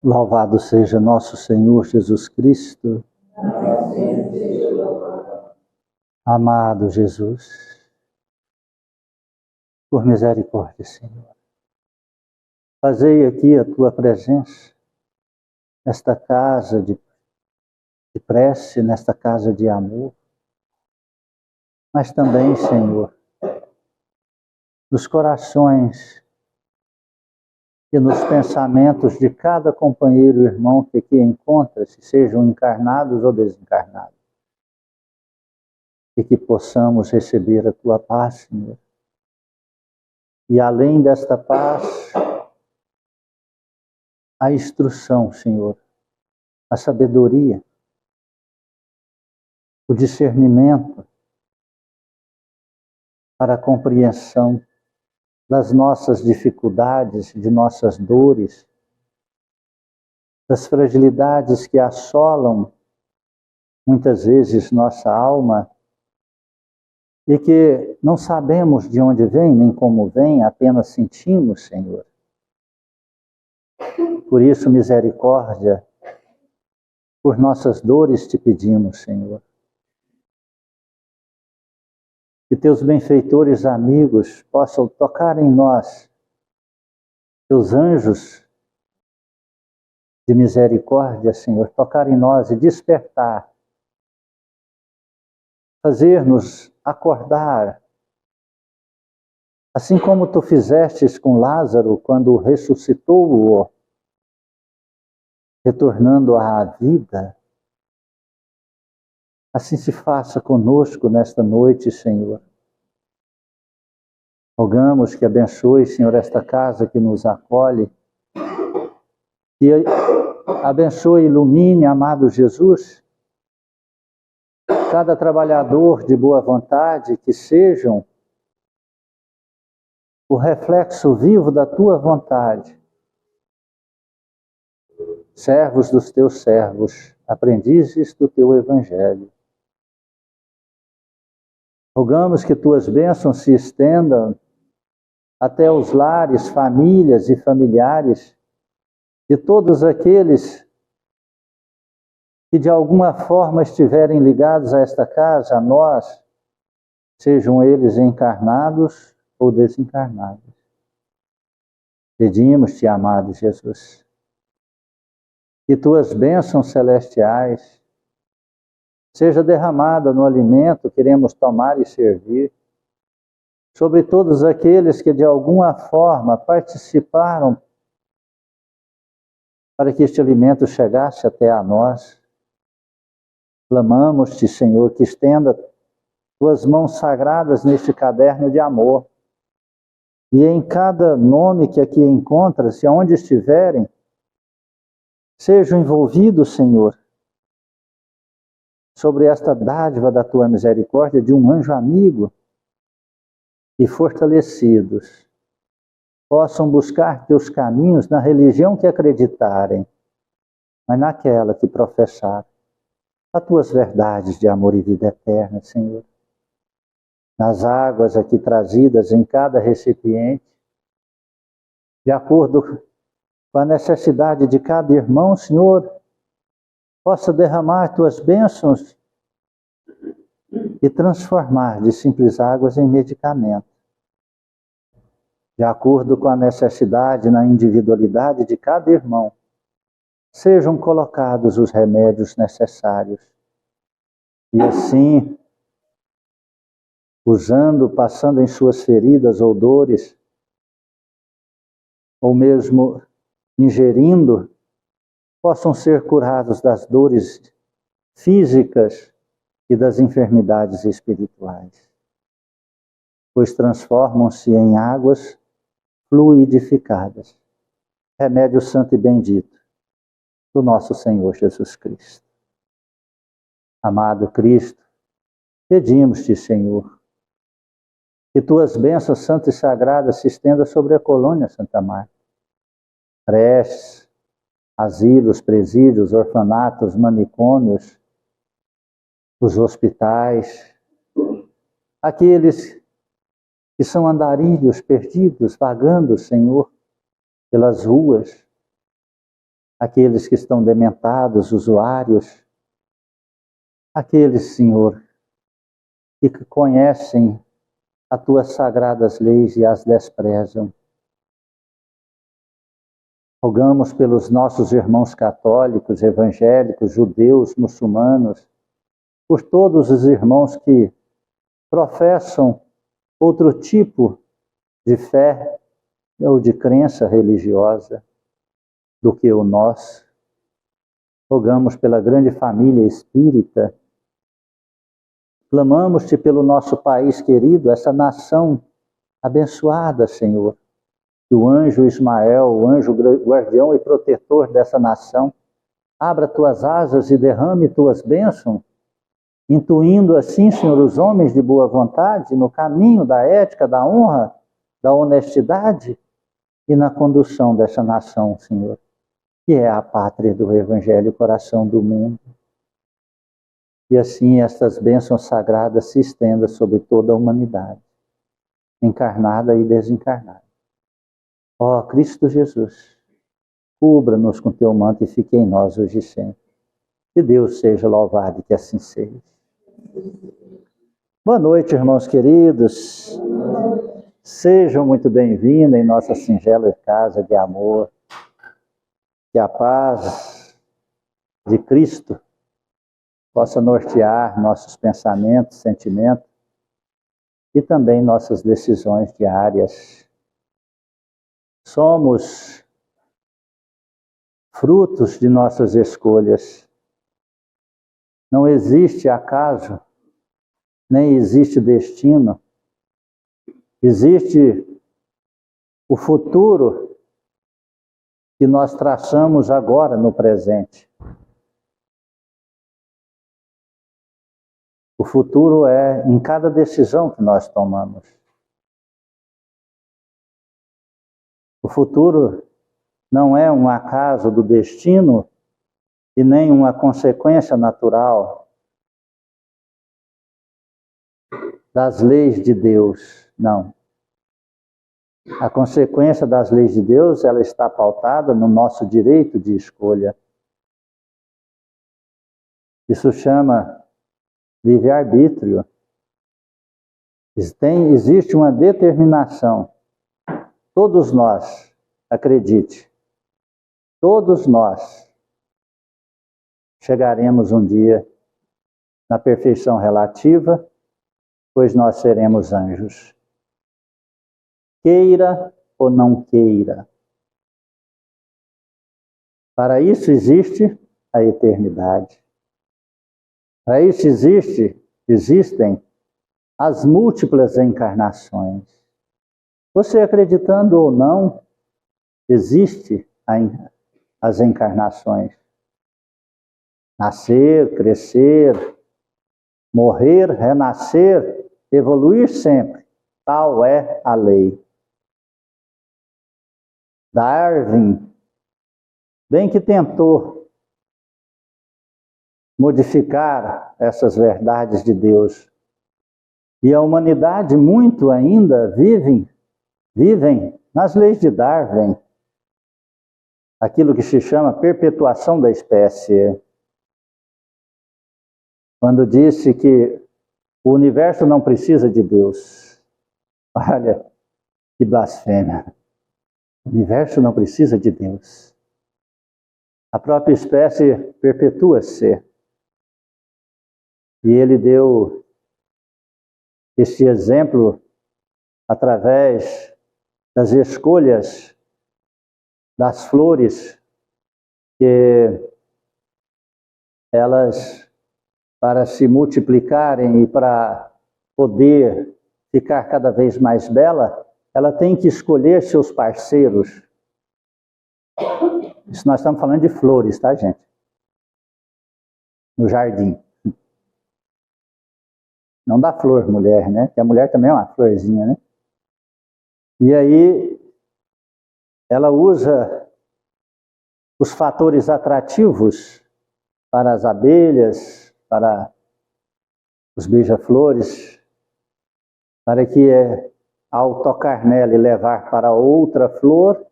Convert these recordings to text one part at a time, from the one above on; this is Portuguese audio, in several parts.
Louvado seja nosso Senhor Jesus Cristo. Amado Jesus, por misericórdia, Senhor, fazei aqui a tua presença, nesta casa de prece, nesta casa de amor, mas também, Senhor, nos corações e nos pensamentos de cada companheiro e irmão que aqui encontra-se, sejam encarnados ou desencarnados, e que possamos receber a tua paz, Senhor. E além desta paz, a instrução, Senhor, a sabedoria, o discernimento para a compreensão das nossas dificuldades, de nossas dores, das fragilidades que assolam muitas vezes nossa alma e que não sabemos de onde vem, nem como vem, apenas sentimos, Senhor. Por isso, misericórdia, por nossas dores te pedimos, Senhor. Que teus benfeitores amigos possam tocar em nós, teus anjos de misericórdia, Senhor, tocar em nós e despertar, fazer-nos acordar, assim como tu fizestes com Lázaro quando ressuscitou-o, retornando à vida. Assim se faça conosco nesta noite, Senhor. Rogamos que abençoe, Senhor, esta casa que nos acolhe, que abençoe e ilumine, amado Jesus, cada trabalhador de boa vontade, que sejam o reflexo vivo da tua vontade. Servos dos teus servos, aprendizes do teu evangelho. Rogamos que tuas bênçãos se estendam até os lares, famílias e familiares de todos aqueles que de alguma forma estiverem ligados a esta casa, a nós, sejam eles encarnados ou desencarnados. Pedimos-te, amado Jesus, que tuas bênçãos celestiais seja derramada no alimento que iremos tomar e servir, sobre todos aqueles que de alguma forma participaram para que este alimento chegasse até a nós. Clamamos-te, Senhor, que estenda tuas mãos sagradas neste caderno de amor, e em cada nome que aqui encontra-se, aonde estiverem, sejam envolvidos, Senhor, sobre esta dádiva da tua misericórdia de um anjo amigo, e fortalecidos, possam buscar teus caminhos na religião que acreditarem, mas naquela que professar as tuas verdades de amor e vida eterna, Senhor. Nas águas aqui trazidas em cada recipiente, de acordo com a necessidade de cada irmão, Senhor, possa derramar tuas bênçãos e transformar de simples águas em medicamento. De acordo com a necessidade na individualidade de cada irmão, sejam colocados os remédios necessários. E assim, usando, passando em suas feridas ou dores, ou mesmo ingerindo, possam ser curados das dores físicas e das enfermidades espirituais, pois transformam-se em águas fluidificadas, remédio santo e bendito do nosso Senhor Jesus Cristo. Amado Cristo, pedimos-te, Senhor, que tuas bênçãos santas e sagradas se estendam sobre a colônia Santa Marta. Creches, asilos, presídios, orfanatos, manicômios, os hospitais, aqueles que são andarilhos perdidos, vagando, Senhor, pelas ruas, aqueles que estão dementados, usuários, aqueles, Senhor, que conhecem as tuas sagradas leis e as desprezam. Rogamos pelos nossos irmãos católicos, evangélicos, judeus, muçulmanos, por todos os irmãos que professam outro tipo de fé ou de crença religiosa do que o nosso. Rogamos pela grande família espírita. Clamamos-te pelo nosso país querido, essa nação abençoada, Senhor. Que o anjo Ismael, o anjo guardião e protetor dessa nação, abra tuas asas e derrame tuas bênçãos, intuindo assim, Senhor, os homens de boa vontade no caminho da ética, da honra, da honestidade e na condução dessa nação, Senhor, que é a pátria do Evangelho, o coração do mundo. E assim estas bênçãos sagradas se estendam sobre toda a humanidade, encarnada e desencarnada. Ó Cristo Jesus, cubra-nos com teu manto e fique em nós hoje e sempre. Que Deus seja louvado e que assim seja. Boa noite, irmãos queridos. Sejam muito bem-vindos em nossa singela casa de amor. Que a paz de Cristo possa nortear nossos pensamentos, sentimentos e também nossas decisões diárias. Somos frutos de nossas escolhas. Não existe acaso, nem existe destino. Existe o futuro que nós traçamos agora no presente. O futuro é em cada decisão que nós tomamos. O futuro não é um acaso do destino e nem uma consequência natural das leis de Deus, não. A consequência das leis de Deus, ela está pautada no nosso direito de escolha. Isso chama livre-arbítrio. Existe uma determinação. Todos nós, acredite, todos nós chegaremos um dia na perfeição relativa, pois nós seremos anjos. Queira ou não queira. Para isso existe a eternidade. Para isso existem as múltiplas encarnações. Você acreditando ou não, existe as encarnações. Nascer, crescer, morrer, renascer, evoluir sempre. Tal é a lei. Darwin, bem que tentou modificar essas verdades de Deus. E a humanidade muito ainda vivem nas leis de Darwin. Aquilo que se chama perpetuação da espécie. Quando disse que o universo não precisa de Deus. Olha, que blasfêmia. O universo não precisa de Deus. A própria espécie perpetua-se. E ele deu este exemplo através das escolhas das flores, que elas, para se multiplicarem e para poder ficar cada vez mais bela, ela tem que escolher seus parceiros. Isso nós estamos falando de flores, tá, gente? No jardim. Não da flor, mulher, né? Porque a mulher também é uma florzinha, né? E aí, ela usa os fatores atrativos para as abelhas, para os beija-flores, para que ao tocar nela e levar para outra flor,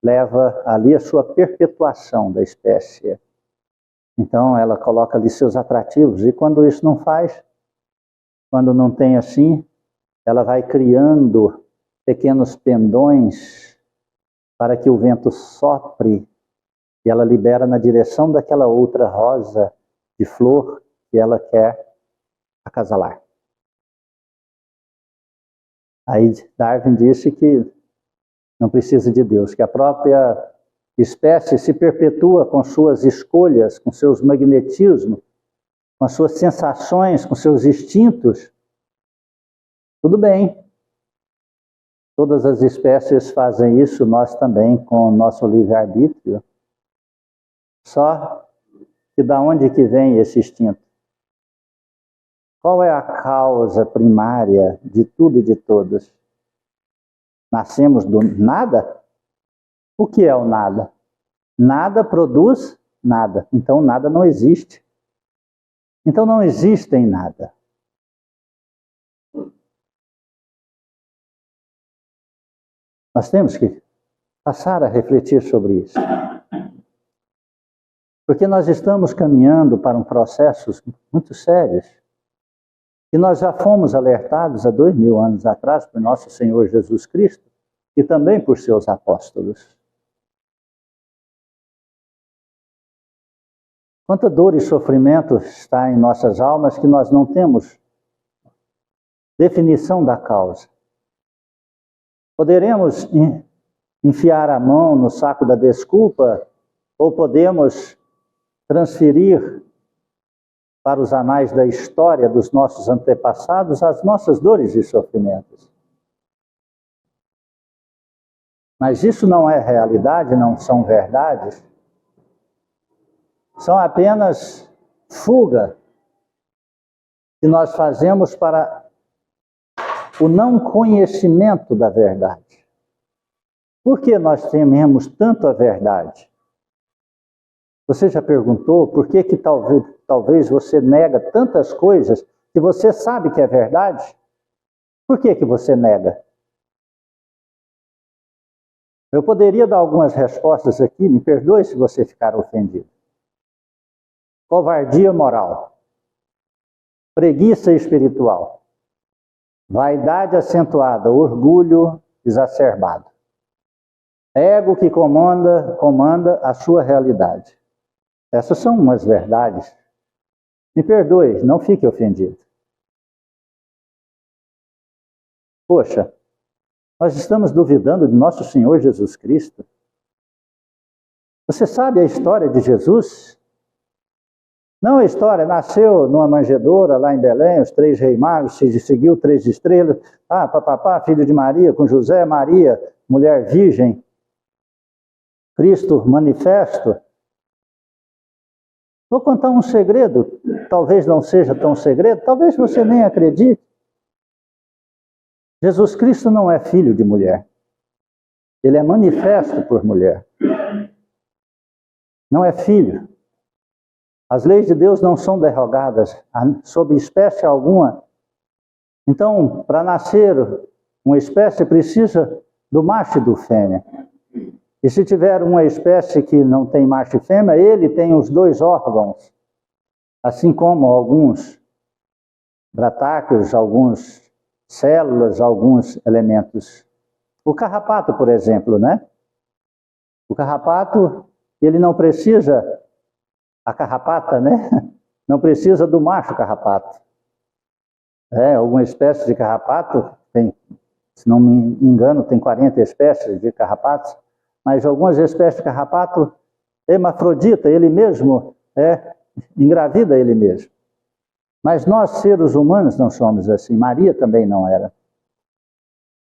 leva ali a sua perpetuação da espécie. Então ela coloca ali seus atrativos, e quando isso não faz, quando não tem assim, ela vai criando pequenos pendões para que o vento sopre e ela libera na direção daquela outra rosa de flor que ela quer acasalar. Aí Darwin disse que não precisa de Deus, que a própria espécie se perpetua com suas escolhas, com seus magnetismos, com as suas sensações, com seus instintos. Tudo bem. Todas as espécies fazem isso, nós também, com o nosso livre-arbítrio. Só que da onde que vem esse instinto? Qual é a causa primária de tudo e de todos? Nascemos do nada? O que é o nada? Nada produz nada. Então nada não existe. Então não existe em nada. Nós temos que passar a refletir sobre isso. Porque nós estamos caminhando para um processo muito sério. E nós já fomos alertados há 2000 anos atrás por nosso Senhor Jesus Cristo e também por seus apóstolos. Quanta dor e sofrimento está em nossas almas que nós não temos definição da causa. Poderemos enfiar a mão no saco da desculpa ou podemos transferir para os anais da história dos nossos antepassados as nossas dores e sofrimentos. Mas isso não é realidade, não são verdades. São apenas fuga que nós fazemos para o não conhecimento da verdade. Por que nós tememos tanto a verdade? Você já perguntou por que talvez você nega tantas coisas que você sabe que é verdade? Por que você nega? Eu poderia dar algumas respostas aqui, me perdoe se você ficar ofendido. Covardia moral, preguiça espiritual, vaidade acentuada, orgulho exacerbado, ego que comanda a sua realidade. Essas são umas verdades. Me perdoe, não fique ofendido. Poxa, nós estamos duvidando de nosso Senhor Jesus Cristo. Você sabe a história de Jesus? Não a história, nasceu numa manjedoura lá em Belém, os 3 reis magos, seguiu 3 estrelas, filho de Maria, com José, Maria, mulher virgem, Cristo manifesto. Vou contar um segredo, talvez não seja tão segredo, talvez você nem acredite. Jesus Cristo não é filho de mulher. Ele é manifesto por mulher. Não é filho. As leis de Deus não são derrogadas sob espécie alguma. Então, para nascer uma espécie precisa do macho e do fêmea. E se tiver uma espécie que não tem macho e fêmea, ele tem os 2 órgãos, assim como alguns bratáqueos, alguns células, alguns elementos. O carrapato, por exemplo, né? O carrapato, ele não precisa, a carrapata, né? Não precisa do macho carrapato. Alguma espécie de carrapato, tem, se não me engano, tem 40 espécies de carrapatos, mas algumas espécies de carrapato, hermafrodita, ele mesmo engravida ele mesmo. Mas nós, seres humanos, não somos assim. Maria também não era.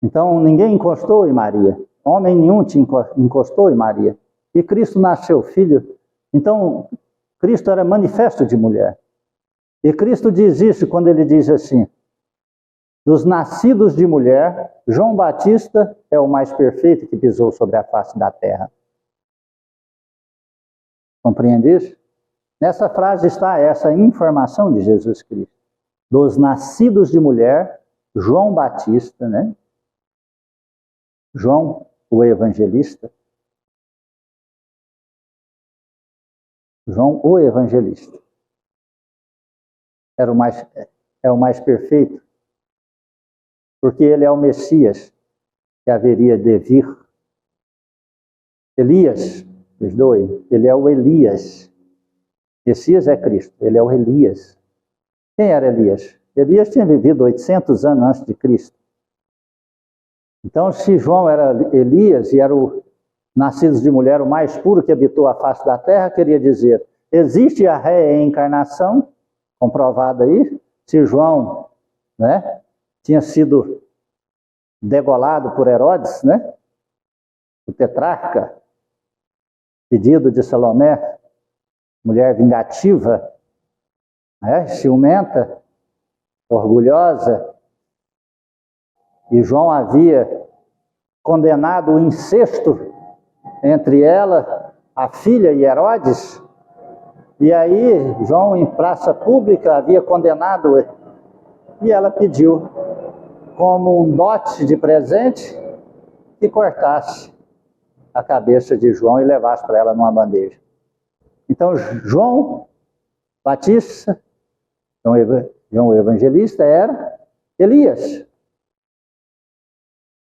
Então, ninguém encostou em Maria. Homem nenhum te encostou em Maria. E Cristo nasceu filho. Então, Cristo era manifesto de mulher. E Cristo diz isso quando ele diz assim: dos nascidos de mulher, João Batista é o mais perfeito que pisou sobre a face da terra. Compreende isso? Nessa frase está essa informação de Jesus Cristo. Dos nascidos de mulher, João Batista, né? João, o evangelista, João, o evangelista, é o mais perfeito, porque ele é o Messias que haveria de vir. Elias, perdoe, ele é o Elias. Messias é Cristo, ele é o Elias. Quem era Elias? Elias tinha vivido 800 anos antes de Cristo. Então, se João era Elias e era o nascido de mulher o mais puro que habitou a face da terra, queria dizer, existe a reencarnação, comprovada aí, se João, né, tinha sido degolado por Herodes, né, o tetrarca, pedido de Salomé, mulher vingativa, né, ciumenta, orgulhosa, e João havia condenado o incesto entre ela, a filha e Herodes, e aí João em praça pública havia condenado, e ela pediu como um dote de presente que cortasse a cabeça de João e levasse para ela numa bandeja. Então João Batista, João o Evangelista, era Elias,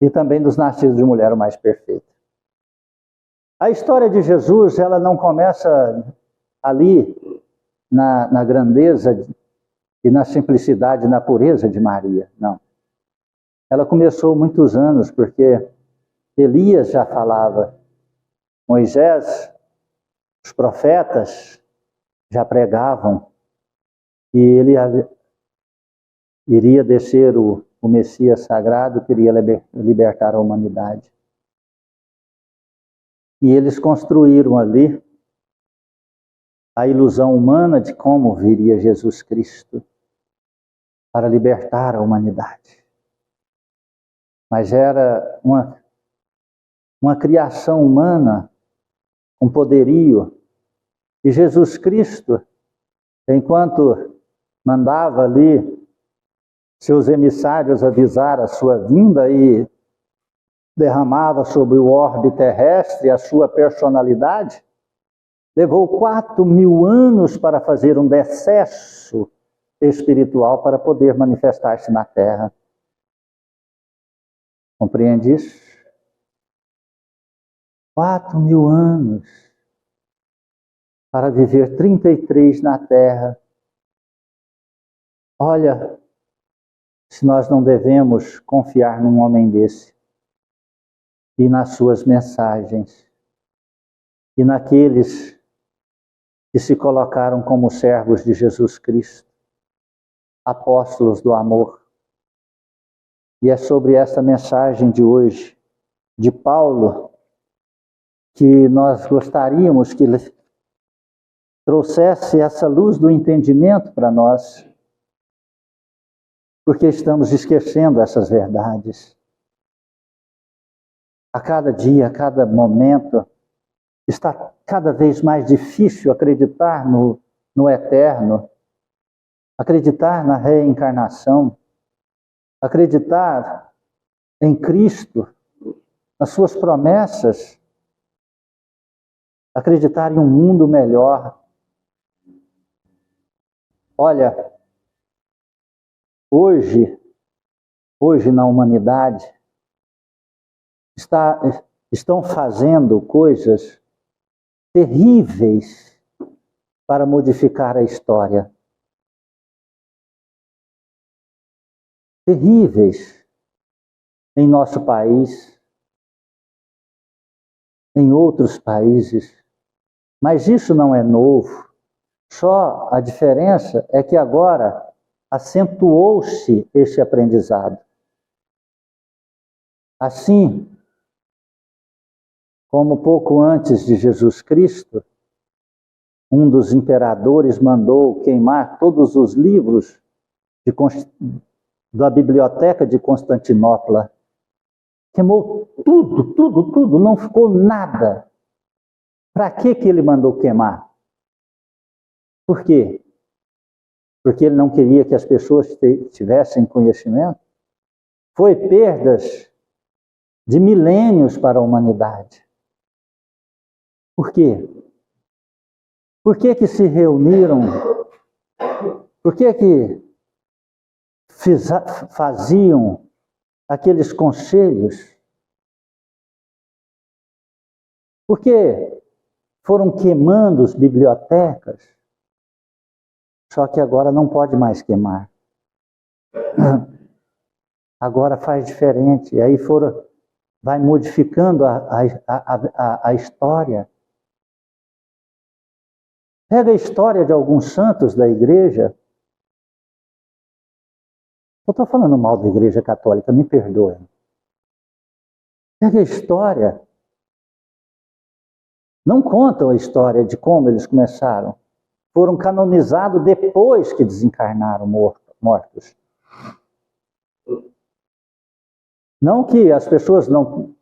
e também dos nascidos de mulher o mais perfeito. A história de Jesus, ela não começa ali na grandeza e na simplicidade, na pureza de Maria, não. Ela começou muitos anos, porque Elias já falava, Moisés, os profetas já pregavam, e ele iria descer o Messias sagrado, que iria libertar a humanidade. E eles construíram ali a ilusão humana de como viria Jesus Cristo para libertar a humanidade. Mas era uma criação humana com poderio. E Jesus Cristo, enquanto mandava ali seus emissários avisar a sua vinda e derramava sobre o orbe terrestre a sua personalidade, levou 4.000 anos para fazer um decesso espiritual para poder manifestar-se na Terra. Compreende isso? 4.000 anos para viver 33 na Terra. Olha, se nós não devemos confiar num homem desse, e nas suas mensagens, e naqueles que se colocaram como servos de Jesus Cristo, apóstolos do amor. E é sobre essa mensagem de hoje, de Paulo, que nós gostaríamos que ele trouxesse essa luz do entendimento para nós, porque estamos esquecendo essas verdades. A cada dia, a cada momento, está cada vez mais difícil acreditar no eterno, acreditar na reencarnação, acreditar em Cristo, nas suas promessas, acreditar em um mundo melhor. Olha, hoje na humanidade, estão fazendo coisas terríveis para modificar a história. Terríveis em nosso país, em outros países. Mas isso não é novo. Só a diferença é que agora acentuou-se esse aprendizado. Assim, como pouco antes de Jesus Cristo, um dos imperadores mandou queimar todos os livros da biblioteca de Constantinopla. Queimou tudo, não ficou nada. Para que ele mandou queimar? Por quê? Porque ele não queria que as pessoas tivessem conhecimento? Foi perdas de milênios para a humanidade. Por quê? Por que que se reuniram? Por que que faziam aqueles conselhos? Por que foram queimando as bibliotecas? Só que agora não pode mais queimar. Agora faz diferente. Aí vai modificando a história. Pega a história de alguns santos da igreja. Eu estou falando mal da igreja católica, me perdoe. Pega a história. Não contam a história de como eles começaram. Foram canonizados depois que desencarnaram mortos. Não que as pessoas não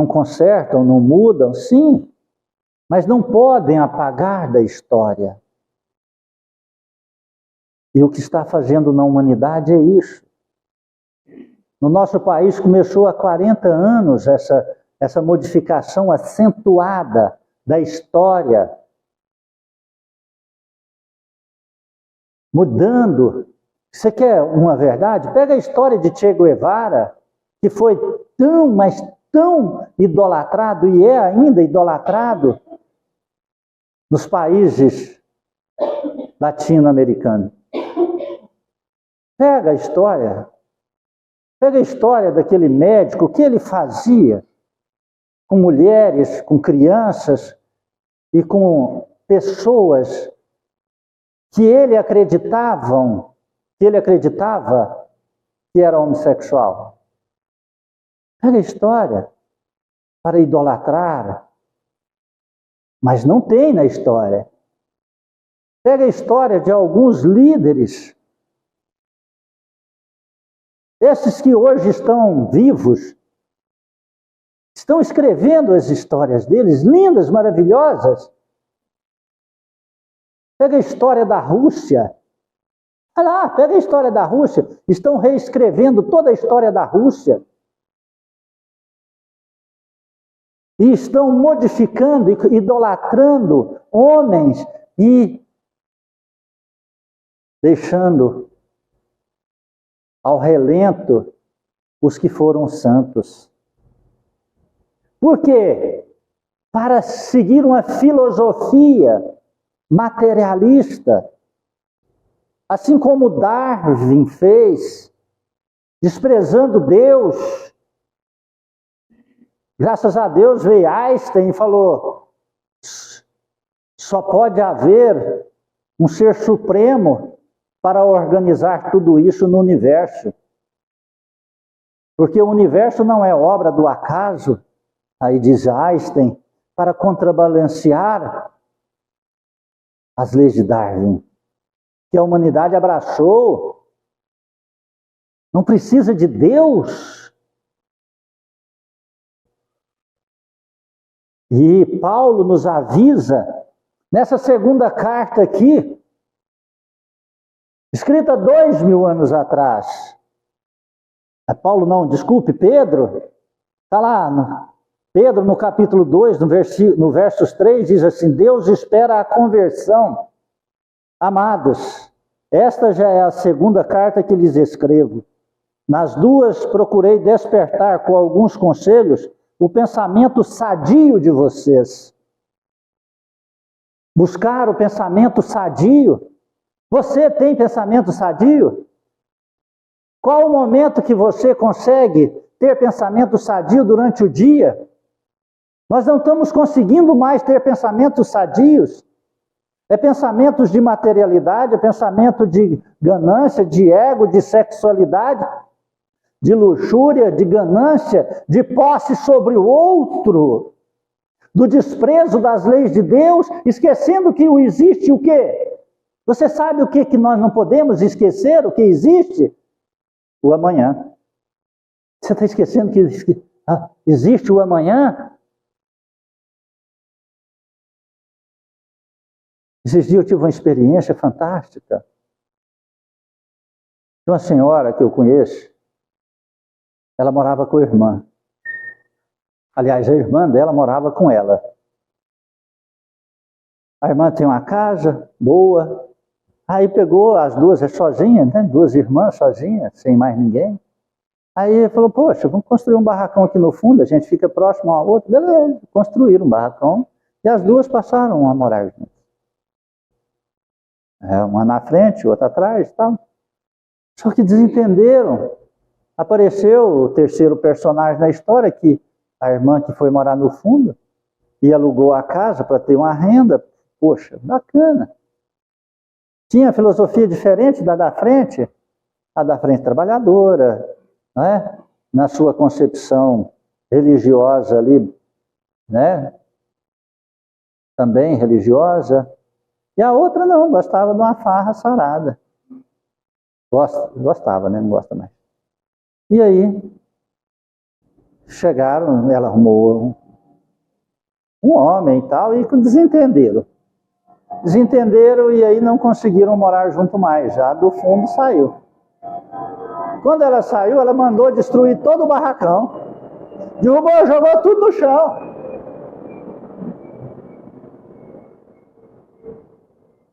consertam, não mudam, sim, mas não podem apagar da história. E o que está fazendo na humanidade é isso. No nosso país começou há 40 anos essa modificação acentuada da história, mudando. Você quer uma verdade? Pega a história de Che Guevara, que foi tão, mas tão idolatrado, e é ainda idolatrado, nos países latino-americanos. Pega a história daquele médico, o que ele fazia com mulheres, com crianças e com pessoas que ele acreditava que era homossexual. Pega a história para idolatrar, mas não tem na história. Pega a história de alguns líderes, esses que hoje estão vivos, estão escrevendo as histórias deles, lindas, maravilhosas. Pega a história da Rússia. Olha lá, pega a história da Rússia. Estão reescrevendo toda a história da Rússia. E estão modificando, idolatrando homens e deixando ao relento os que foram santos. Por quê? Para seguir uma filosofia materialista, assim como Darwin fez, desprezando Deus. Graças a Deus veio Einstein e falou: só pode haver um ser supremo para organizar tudo isso no universo. Porque o universo não é obra do acaso, aí diz Einstein, para contrabalancear as leis de Darwin, que a humanidade abraçou. Não precisa de Deus. E Paulo nos avisa, nessa segunda carta aqui, escrita 2000 anos atrás. Paulo não, desculpe, Pedro, está lá, Pedro no capítulo 2, no versos 3, diz assim: Deus espera a conversão. Amados, esta já é a segunda carta que lhes escrevo. Nas duas procurei despertar com alguns conselhos o pensamento sadio de vocês. Buscar o pensamento sadio. Você tem pensamento sadio? Qual o momento que você consegue ter pensamento sadio durante o dia? Nós não estamos conseguindo mais ter pensamentos sadios. É pensamentos de materialidade, é pensamento de ganância, de ego, de sexualidade, de luxúria, de ganância, de posse sobre o outro, do desprezo das leis de Deus, esquecendo que existe o quê? Você sabe o que nós não podemos esquecer, o que existe? O amanhã. Você está esquecendo que existe o amanhã? Esses dias eu tive uma experiência fantástica. Tem uma senhora que eu conheço, ela morava com a irmã. Aliás, a irmã dela morava com ela. A irmã tem uma casa boa. Aí pegou as duas sozinhas, né? Duas irmãs sozinhas, sem mais ninguém. Aí ele falou, poxa, vamos construir um barracão aqui no fundo, a gente fica próximo ao outro. Beleza, construíram um barracão e as duas passaram a morar juntas. Uma na frente, outra atrás e tal. Só que desentenderam. Apareceu o terceiro personagem na história, que a irmã que foi morar no fundo e alugou a casa para ter uma renda. Poxa, bacana. Tinha filosofia diferente da frente, a da frente trabalhadora, né? Na sua concepção religiosa ali, né? Também religiosa. E a outra não, gostava de uma farra sarada. Gostava, né? Não gosta mais. E aí, chegaram, ela arrumou um homem e tal, e desentenderam. Desentenderam e aí não conseguiram morar junto mais. Já do fundo saiu. Quando ela saiu, ela mandou destruir todo o barracão. Derrubou, jogou tudo no chão.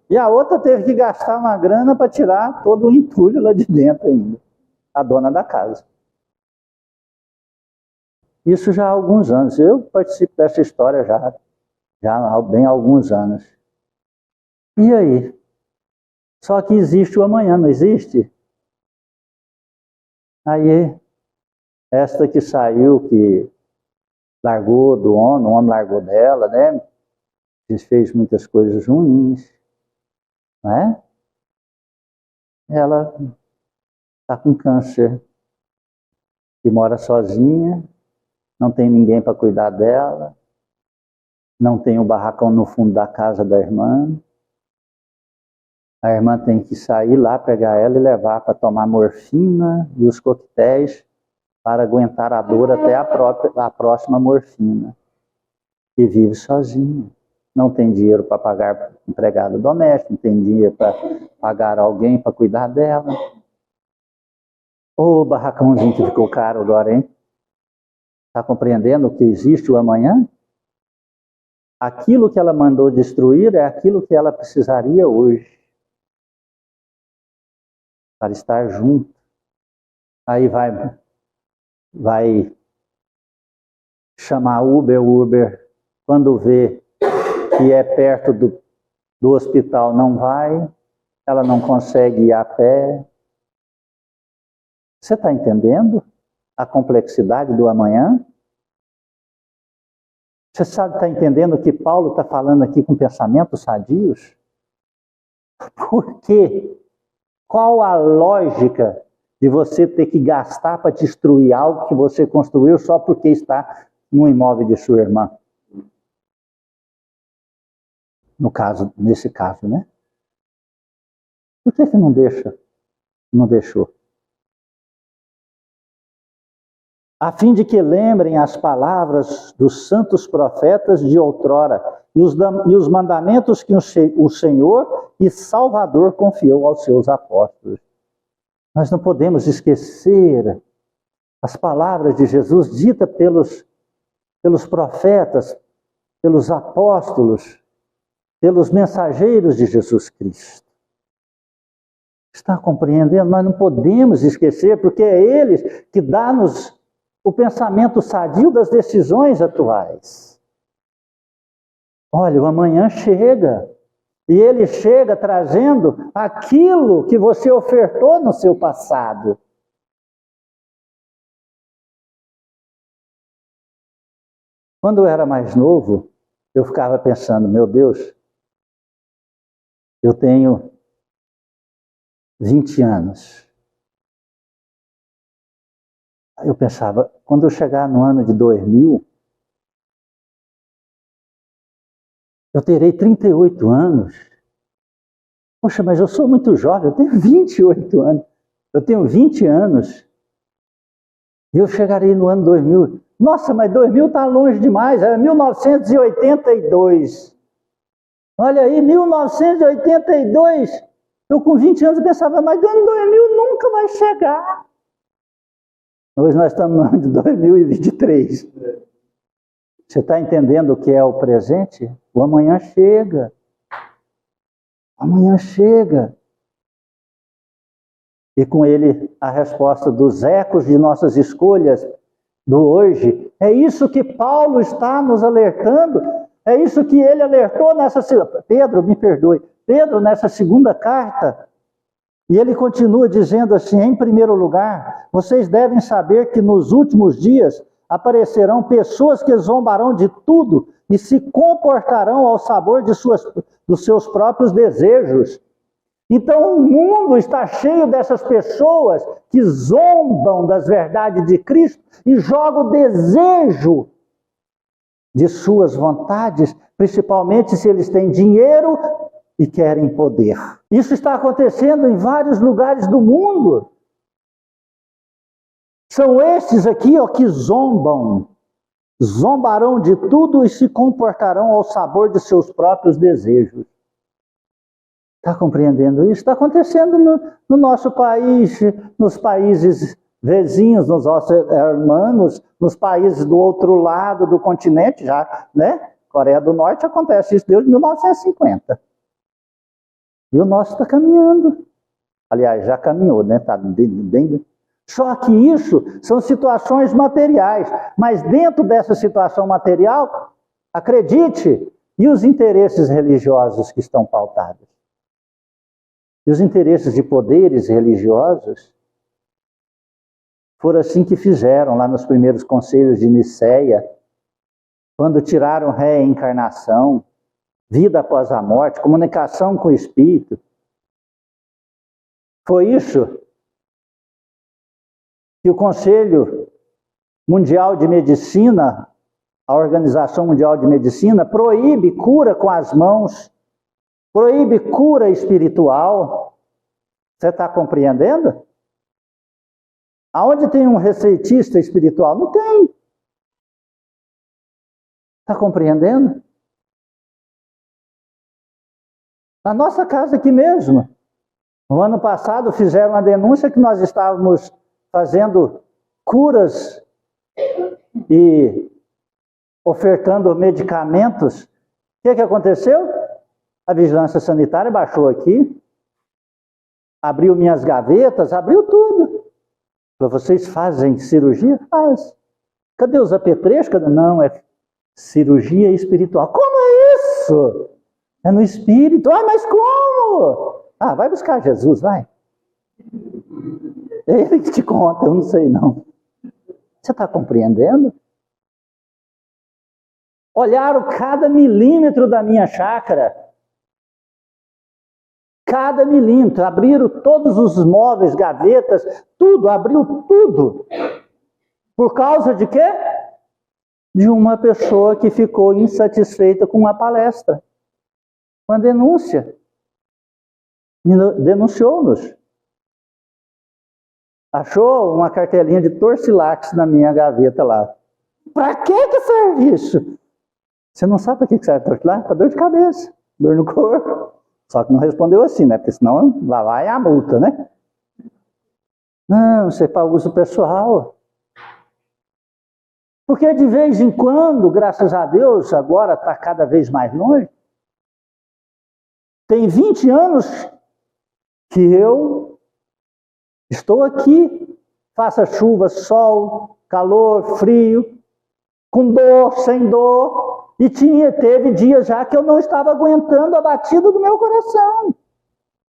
E a outra teve que gastar uma grana para tirar todo o entulho lá de dentro ainda. A dona da casa. Isso já há alguns anos. Eu participo dessa história já há bem alguns anos. E aí? Só que existe o amanhã, não existe? Aí, esta que saiu, que largou do homem, o homem largou dela, né? Fez muitas coisas ruins, né? Ela está com câncer e mora sozinha, não tem ninguém para cuidar dela, não tem um barracão no fundo da casa da irmã. A irmã tem que sair lá, pegar ela e levar para tomar morfina e os coquetéis para aguentar a dor até a próxima morfina. E vive sozinha. Não tem dinheiro para pagar empregado doméstico, não tem dinheiro para pagar alguém para cuidar dela. Ô, barracãozinho que ficou caro agora, hein? Está compreendendo que existe o amanhã? Aquilo que ela mandou destruir é aquilo que ela precisaria hoje. Para estar junto. Aí vai chamar o Uber, quando vê que é perto do hospital, não vai, ela não consegue ir a pé. Você está entendendo a complexidade do amanhã? Você está entendendo o que Paulo está falando aqui com pensamentos sadios? Por quê? Qual a lógica de você ter que gastar para destruir algo que você construiu só porque está no imóvel de sua irmã? Nesse caso, né? Por que não deixou? A fim de que lembrem as palavras dos santos profetas de outrora e os mandamentos que o Senhor e Salvador confiou aos seus apóstolos. Nós não podemos esquecer as palavras de Jesus ditas pelos profetas, pelos apóstolos, pelos mensageiros de Jesus Cristo. Está compreendendo? Nós não podemos esquecer, porque é eles que dão-nos o pensamento sadio das decisões atuais. Olha, o amanhã chega. E ele chega trazendo aquilo que você ofertou no seu passado. Quando eu era mais novo, eu ficava pensando, meu Deus, eu tenho 20 anos. Eu pensava, quando eu chegar no ano de 2000, eu terei 38 anos. Poxa, mas eu sou muito jovem, eu tenho 28 anos. Eu tenho 20 anos. E eu chegarei no ano 2000. Nossa, mas 2000 está longe demais, era 1982. Olha aí, 1982. Eu com 20 anos pensava, mas o ano 2000 nunca vai chegar. Hoje nós estamos no ano de 2023. Você está entendendo o que é o presente? O amanhã chega. Amanhã chega. E com ele a resposta dos ecos de nossas escolhas do hoje. É isso que Paulo está nos alertando. É isso que ele alertou nessa... Pedro, me perdoe. Pedro, nessa segunda carta. E ele continua dizendo assim, em primeiro lugar, vocês devem saber que nos últimos dias aparecerão pessoas que zombarão de tudo e se comportarão ao sabor dos seus próprios desejos. Então o mundo está cheio dessas pessoas que zombam das verdades de Cristo e jogam o desejo de suas vontades, principalmente se eles têm dinheiro e querem poder. Isso está acontecendo em vários lugares do mundo. São estes aqui, ó, que zombam. Zombarão de tudo e se comportarão ao sabor de seus próprios desejos. Está compreendendo isso? Está acontecendo no nosso país, nos países vizinhos, nos nossos irmãos, nos países do outro lado do continente, já, né? Coreia do Norte acontece isso desde 1950. E o nosso está caminhando. Aliás, já caminhou, né? Está bem... Só que isso são situações materiais. Mas dentro dessa situação material, acredite, e os interesses religiosos que estão pautados? E os interesses de poderes religiosos? Foram assim que fizeram lá nos primeiros conselhos de Nicéia, quando tiraram reencarnação, vida após a morte, comunicação com o Espírito. Foi isso que o Conselho Mundial de Medicina, a Organização Mundial de Medicina, proíbe cura com as mãos, proíbe cura espiritual. Você está compreendendo? Aonde tem um receitista espiritual? Não tem. Está compreendendo? Na nossa casa aqui mesmo. No ano passado fizeram uma denúncia que nós estávamos fazendo curas e ofertando medicamentos. O que aconteceu? A vigilância sanitária baixou aqui, abriu minhas gavetas, abriu tudo. Vocês fazem cirurgia? Faz. Cadê os apetrechos? Não, é cirurgia espiritual. Como é isso? É no espírito. Ah, mas como? Ah, vai buscar Jesus, vai. É ele que te conta, eu não sei não. Você está compreendendo? Olharam cada milímetro da minha chácara. Cada milímetro. Abriram todos os móveis, gavetas, tudo, abriu tudo. Por causa de quê? De uma pessoa que ficou insatisfeita com uma palestra. Uma denúncia. Denunciou-nos. Achou uma cartelinha de Torcilax na minha gaveta lá. Para que serve isso? Você não sabe para que serve Torcilax? Para dor de cabeça, dor no corpo. Só que não respondeu assim, né? Porque senão lá vai a multa, né? Não, isso é para uso pessoal. Porque de vez em quando, graças a Deus, agora está cada vez mais longe. Tem 20 anos que eu estou aqui, faça chuva, sol, calor, frio, com dor, sem dor, e teve dias já que eu não estava aguentando a batida do meu coração.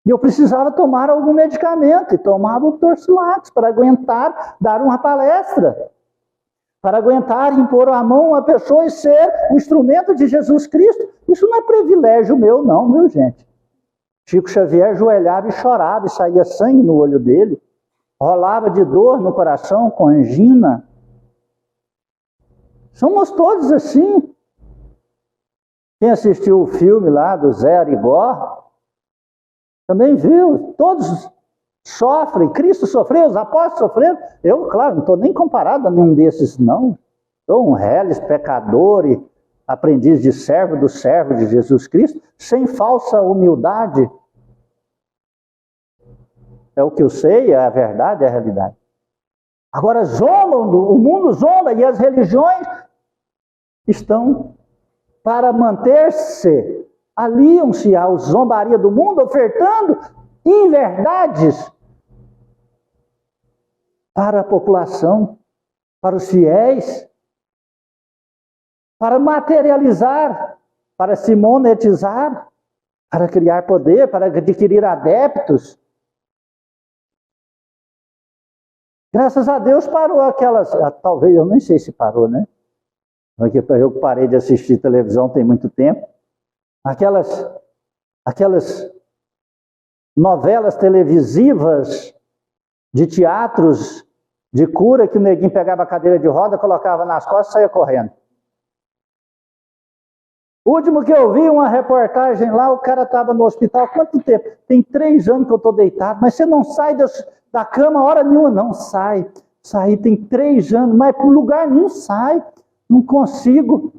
E eu precisava tomar algum medicamento, e tomava o Torcilax para aguentar dar uma palestra, para aguentar impor a mão a pessoa e ser o instrumento de Jesus Cristo. Isso não é privilégio meu não, viu gente? Chico Xavier ajoelhava e chorava, e saía sangue no olho dele. Rolava de dor no coração, com angina. Somos todos assim. Quem assistiu o filme lá do Zé Arigó, também viu. Todos sofrem. Cristo sofreu, os apóstolos sofreram. Eu, claro, não estou nem comparado a nenhum desses, não. Sou um reles, pecador e aprendiz de servo do servo de Jesus Cristo, sem falsa humildade. É o que eu sei, é a verdade, é a realidade. Agora zombam, o mundo zomba e as religiões estão para manter-se aliam-se à zombaria do mundo, ofertando inverdades para a população, para os fiéis, para materializar, para se monetizar, para criar poder, para adquirir adeptos. Graças a Deus parou aquelas, talvez, eu nem sei se parou, né? Porque eu parei de assistir televisão tem muito tempo. Aquelas novelas televisivas de teatros de cura que o neguinho pegava a cadeira de roda, colocava nas costas e saía correndo. O último que eu vi, uma reportagem lá, o cara estava no hospital, quanto tempo? Tem 3 anos que eu estou deitado, mas você não sai da cama hora nenhuma. Não, sai, tem 3 anos, mas para o lugar não sai, não consigo.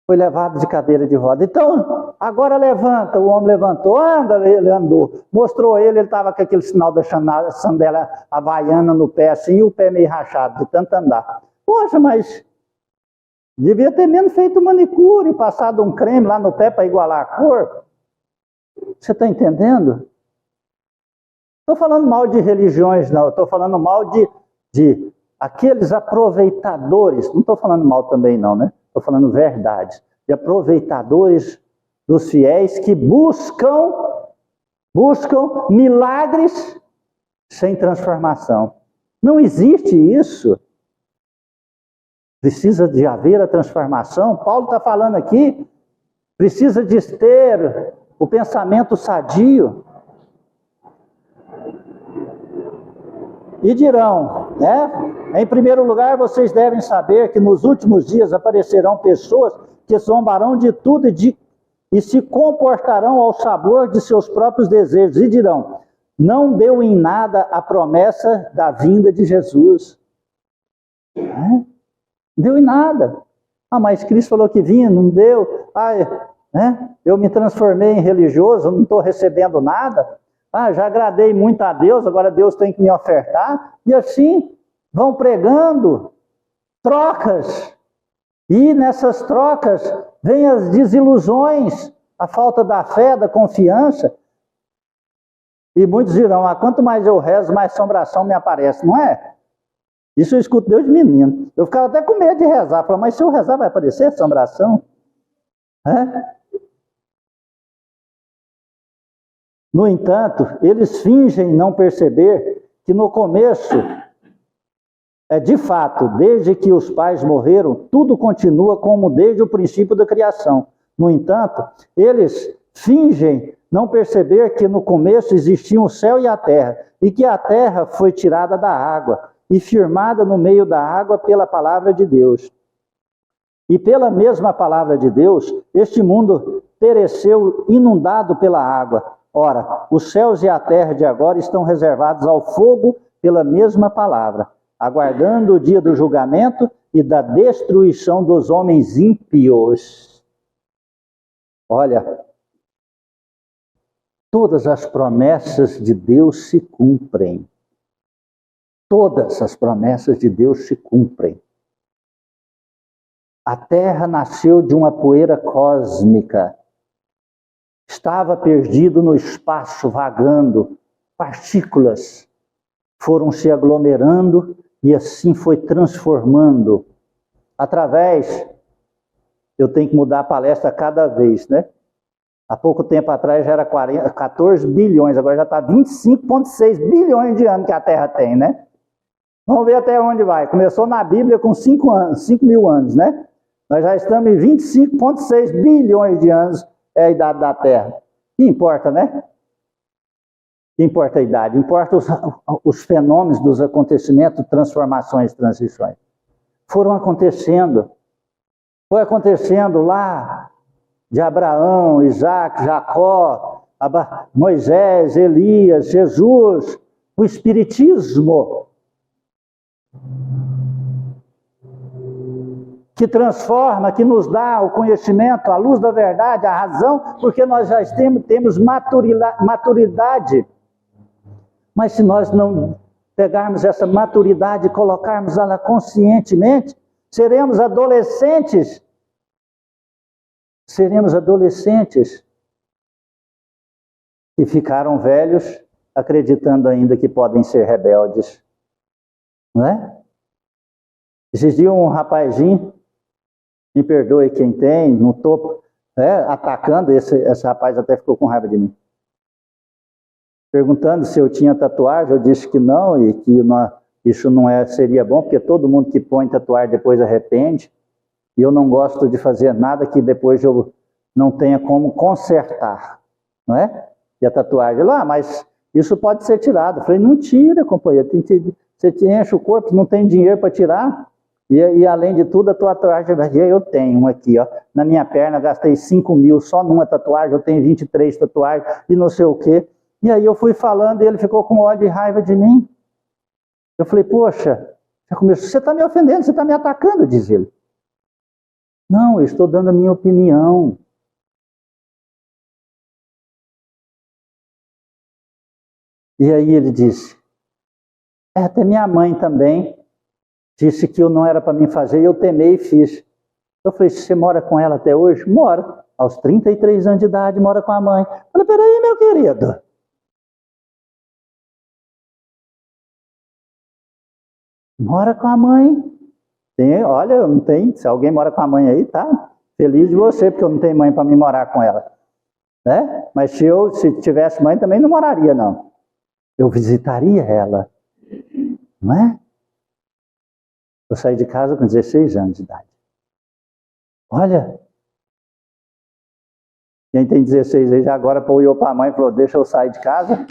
Foi levado de cadeira de roda. Então, agora levanta, o homem levantou, anda, ele andou. Mostrou ele estava com aquele sinal da sandália havaiana no pé assim, e o pé meio rachado, de tanto andar. Poxa, mas devia ter menos feito manicure, passado um creme lá no pé para igualar a cor. Você está entendendo? Estou falando mal de religiões, não. Estou falando mal de aqueles aproveitadores. Não estou falando mal também, não, né? Estou falando verdade. De aproveitadores dos fiéis que buscam milagres sem transformação. Não existe isso. Precisa de haver a transformação. Paulo está falando aqui, precisa de ter o pensamento sadio. E dirão, né? Em primeiro lugar, vocês devem saber que nos últimos dias aparecerão pessoas que zombarão de tudo e se comportarão ao sabor de seus próprios desejos. E dirão, não deu em nada a promessa da vinda de Jesus. Não deu em nada. Ah, mas Cristo falou que vinha, não deu. Eu me transformei em religioso, não estou recebendo nada. Já agradei muito a Deus, agora Deus tem que me ofertar. E assim vão pregando trocas. E nessas trocas vem as desilusões, a falta da fé, da confiança. E muitos dirão, quanto mais eu rezo, mais assombração me aparece. Não é? Isso eu escuto Deus de menino. Eu ficava até com medo de rezar. Falava, mas se eu rezar vai aparecer assombração? No entanto, eles fingem não perceber que no começo, de fato, desde que os pais morreram, tudo continua como desde o princípio da criação. No entanto, eles fingem não perceber que no começo existiam o céu e a terra, e que a terra foi tirada da água e firmada no meio da água pela palavra de Deus. E pela mesma palavra de Deus, este mundo pereceu inundado pela água. Ora, os céus e a terra de agora estão reservados ao fogo pela mesma palavra, aguardando o dia do julgamento e da destruição dos homens ímpios. Olha, todas as promessas de Deus se cumprem. Todas as promessas de Deus se cumprem. A terra nasceu de uma poeira cósmica. Estava perdido no espaço, vagando. Partículas foram se aglomerando e assim foi transformando. Eu tenho que mudar a palestra cada vez, né? Há pouco tempo atrás já era 14 bilhões, agora já está 25,6 bilhões de anos que a Terra tem, né? Vamos ver até onde vai. Começou na Bíblia com 5 mil anos, né? Nós já estamos em 25,6 bilhões de anos, é a idade da Terra. Que importa, né? Que importa a idade? Importa os fenômenos dos acontecimentos, transformações, transições. Foram acontecendo. Foi acontecendo lá de Abraão, Isaac, Jacó, Moisés, Elias, Jesus, o Espiritismo, que transforma, que nos dá o conhecimento, a luz da verdade, a razão, porque nós já temos maturidade. Mas se nós não pegarmos essa maturidade e colocarmos ela conscientemente, seremos adolescentes seremos adolescentes que ficaram velhos acreditando ainda que podem ser rebeldes. Não é? Esses dias um rapazinho, me perdoe quem tem, no topo, atacando, esse rapaz até ficou com raiva de mim. Perguntando se eu tinha tatuagem, eu disse que não, e que isso não seria bom, porque todo mundo que põe tatuagem depois arrepende, e eu não gosto de fazer nada que depois eu não tenha como consertar, não é? E a tatuagem lá, mas isso pode ser tirado. Eu falei, não tira, companheiro, você te enche o corpo, não tem dinheiro para tirar. E além de tudo, a tatuagem, eu tenho uma aqui, ó, na minha perna, gastei 5 mil só numa tatuagem, eu tenho 23 tatuagens e não sei o quê. E aí eu fui falando e ele ficou com ódio e raiva de mim. Eu falei, poxa, você está me ofendendo, você está me atacando, diz ele. Não, eu estou dando a minha opinião. E aí ele disse, até minha mãe também disse que eu não era para mim fazer, e eu temei e fiz. Eu falei, você mora com ela até hoje? Moro. Aos 33 anos de idade, mora com a mãe. Eu falei, peraí, meu querido. Mora com a mãe. Olha, não tem, se alguém mora com a mãe aí, tá feliz de você, porque eu não tenho mãe para me morar com ela. Né? Mas se tivesse mãe, também não moraria, não. Eu visitaria ela. Não é? Eu saí de casa com 16 anos de idade. Olha, quem tem 16 aí já agora apoiou para a mãe e falou, deixa eu sair de casa.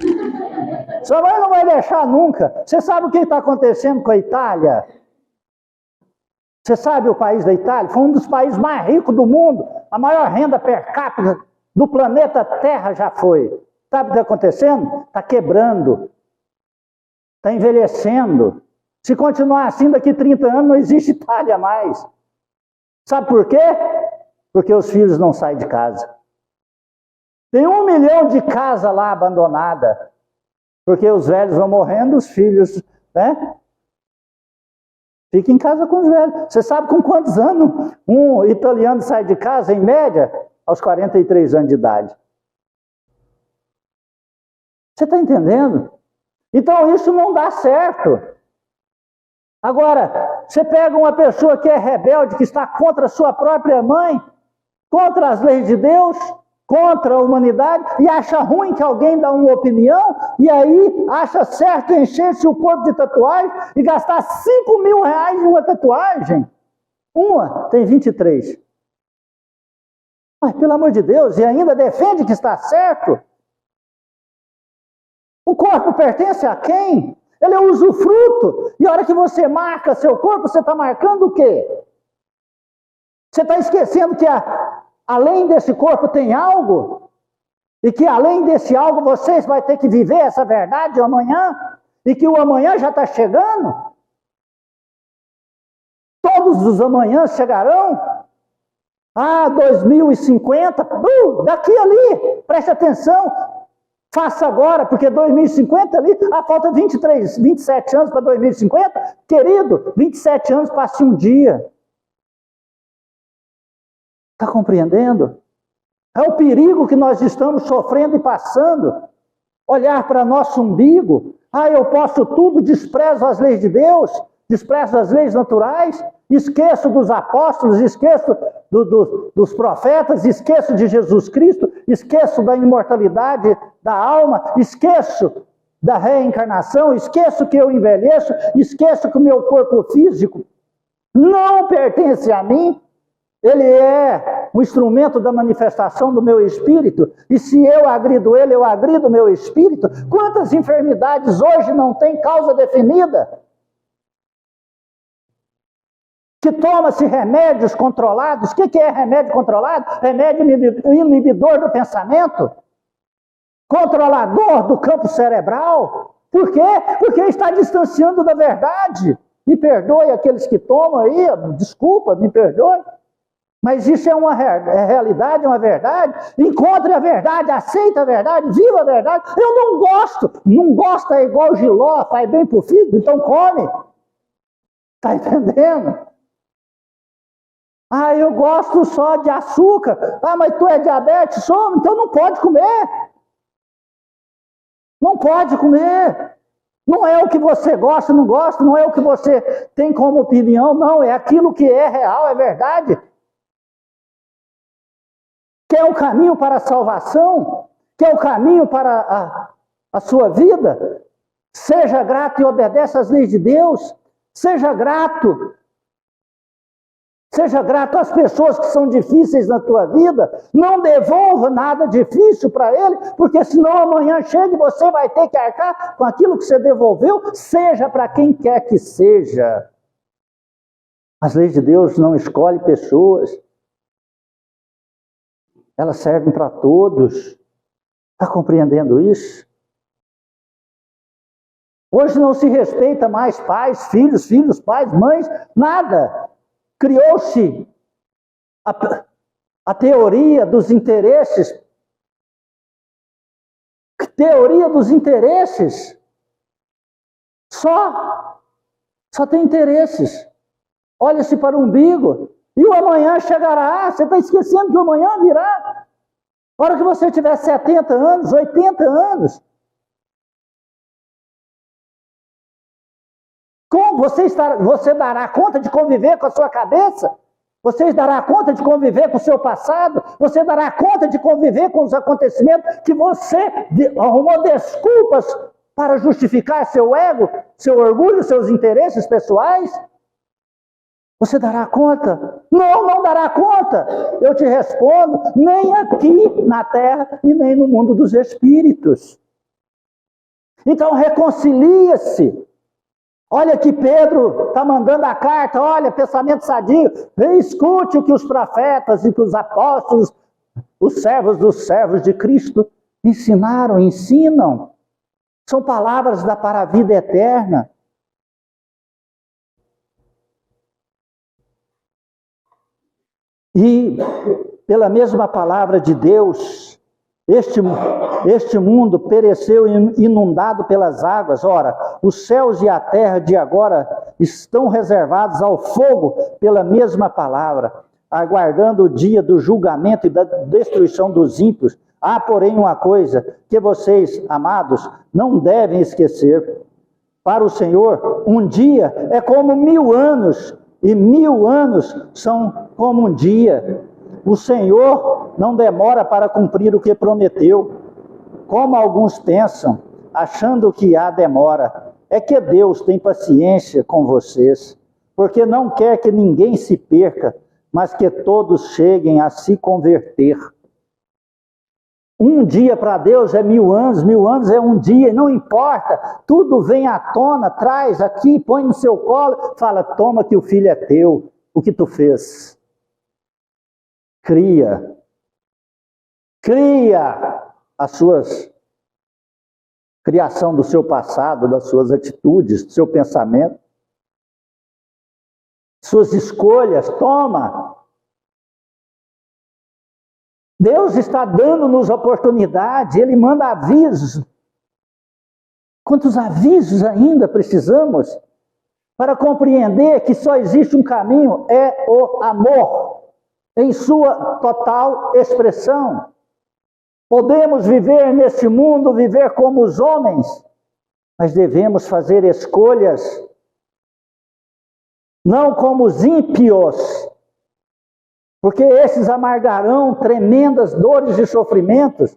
Sua mãe não vai deixar nunca. Você sabe o que está acontecendo com a Itália? Você sabe o país da Itália? Foi um dos países mais ricos do mundo. A maior renda per capita do planeta Terra já foi. Sabe o que está acontecendo? Está quebrando. Está envelhecendo. Se continuar assim, daqui 30 anos não existe Itália mais. Sabe por quê? Porque os filhos não saem de casa. Tem 1 milhão de casas lá abandonadas. Porque os velhos vão morrendo, os filhos, né? Fica em casa com os velhos. Você sabe com quantos anos um italiano sai de casa, em média? Aos 43 anos de idade. Você está entendendo? Então isso não dá certo. Agora, você pega uma pessoa que é rebelde, que está contra a sua própria mãe, contra as leis de Deus, contra a humanidade, e acha ruim que alguém dá uma opinião, e aí acha certo encher-se o corpo de tatuagem e gastar 5 mil reais em uma tatuagem. Uma tem 23. Mas pelo amor de Deus, e ainda defende que está certo? O corpo pertence a quem? Ele é usufruto. E a hora que você marca seu corpo, você está marcando o quê? Você está esquecendo que além desse corpo tem algo? E que além desse algo vocês vão ter que viver essa verdade amanhã? E que o amanhã já está chegando? Todos os amanhãs chegarão? 2050, daqui ali, preste atenção. Faça agora, porque 2050 ali, falta 27 anos para 2050. Querido, 27 anos passe um dia. Está compreendendo? É o perigo que nós estamos sofrendo e passando. Olhar para nosso umbigo. Eu posso tudo, desprezo as leis de Deus, desprezo as leis naturais, esqueço dos apóstolos, esqueço dos profetas, esqueço de Jesus Cristo, esqueço da imortalidade da alma, esqueço da reencarnação, esqueço que eu envelheço, esqueço que o meu corpo físico não pertence a mim, ele é um instrumento da manifestação do meu espírito, e se eu agrido ele, eu agrido o meu espírito. Quantas enfermidades hoje não têm causa definida? Que toma-se remédios controlados. O que é remédio controlado? Remédio inibidor do pensamento, controlador do campo cerebral. Por quê? Porque está distanciando da verdade. Me perdoe aqueles que tomam aí, desculpa, me perdoe. Mas isso é uma realidade, é uma verdade. Encontre a verdade, aceita a verdade, viva a verdade. Eu não gosto. Não gosta é igual giló, faz bem para o fígado, então come. Está entendendo? Ah, eu gosto só de açúcar. Ah, mas tu é diabetes? Sou, então não pode comer. Não pode comer. Não é o que você gosta, não gosta, não é o que você tem como opinião, não. É aquilo que é real, é verdade. Quer o caminho para a salvação? Quer o caminho para a sua vida? Seja grato e obedeça às leis de Deus. Seja grato. Seja grato às pessoas que são difíceis na tua vida. Não devolva nada difícil para ele, porque senão amanhã chega e você vai ter que arcar com aquilo que você devolveu, seja para quem quer que seja. As leis de Deus não escolhem pessoas. Elas servem para todos. Está compreendendo isso? Hoje não se respeita mais pais, filhos, pais, mães, nada. Criou-se a teoria dos interesses. Teoria dos interesses. Só tem interesses. Olha-se para o umbigo. E o amanhã chegará. Você está esquecendo que o amanhã virá. A hora que você tiver 70 anos, 80 anos. Como você dará conta de conviver com a sua cabeça? Você dará conta de conviver com o seu passado? Você dará conta de conviver com os acontecimentos que você arrumou desculpas para justificar seu ego, seu orgulho, seus interesses pessoais? Você dará conta? Não dará conta. Eu te respondo, nem aqui na terra e nem no mundo dos espíritos. Então reconcilia-se. Olha que Pedro está mandando a carta, olha, pensamento sadio, escute o que os profetas e que os apóstolos, os servos dos servos de Cristo ensinaram, ensinam. São palavras para a vida eterna. E pela mesma palavra de Deus, este mundo pereceu inundado pelas águas. Ora, os céus e a terra de agora estão reservados ao fogo pela mesma palavra, aguardando o dia do julgamento e da destruição dos ímpios. Há, porém, uma coisa que vocês, amados, não devem esquecer. Para o Senhor, um dia é como 1000 anos, e 1000 anos são como um dia. O Senhor não demora para cumprir o que prometeu, como alguns pensam, achando que há demora. É que Deus tem paciência com vocês, porque não quer que ninguém se perca, mas que todos cheguem a se converter. Um dia para Deus é 1000 anos, 1000 anos é um dia, não importa, tudo vem à tona, traz aqui, põe no seu colo, fala, toma que o filho é teu, o que tu fez? Cria a criação do seu passado, das suas atitudes, do seu pensamento, suas escolhas, toma. Deus está dando-nos oportunidade, Ele manda avisos. Quantos avisos ainda precisamos para compreender que só existe um caminho, é o amor, em sua total expressão. Podemos viver neste mundo, viver como os homens, mas devemos fazer escolhas, não como os ímpios, porque esses amargarão tremendas dores e sofrimentos.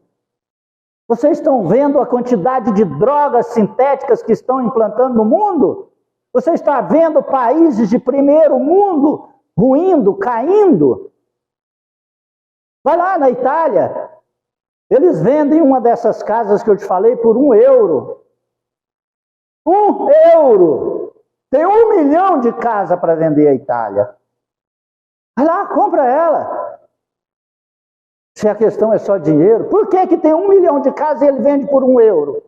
Vocês estão vendo a quantidade de drogas sintéticas que estão implantando no mundo? Você está vendo países de primeiro mundo ruindo, caindo? Vai lá na Itália, eles vendem uma dessas casas que eu te falei por €1. €1! Tem 1 milhão de casas para vender a Itália. Vai lá, compra ela. Se a questão é só dinheiro, por que tem 1 milhão de casas e ele vende por €1?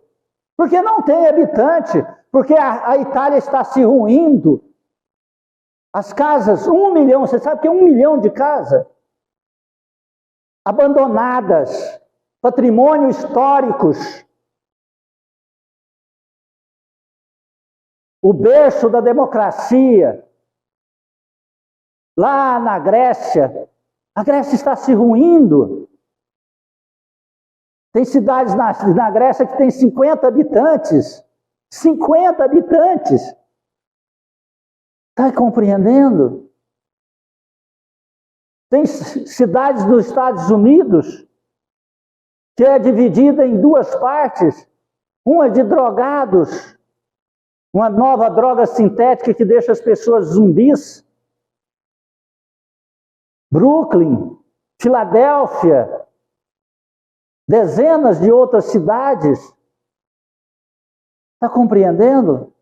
Porque não tem habitante, porque a Itália está se ruindo. As casas, 1 milhão, você sabe que é 1 milhão de casas abandonadas, patrimônio históricos, o berço da democracia, Lá na Grécia, a Grécia está se ruindo. Tem cidades na Grécia que tem 50 habitantes. 50 habitantes. Está compreendendo? Tem cidades nos Estados Unidos que é dividida em duas partes. Uma de drogados, uma nova droga sintética que deixa as pessoas zumbis. Brooklyn, Filadélfia, dezenas de outras cidades. Está compreendendo?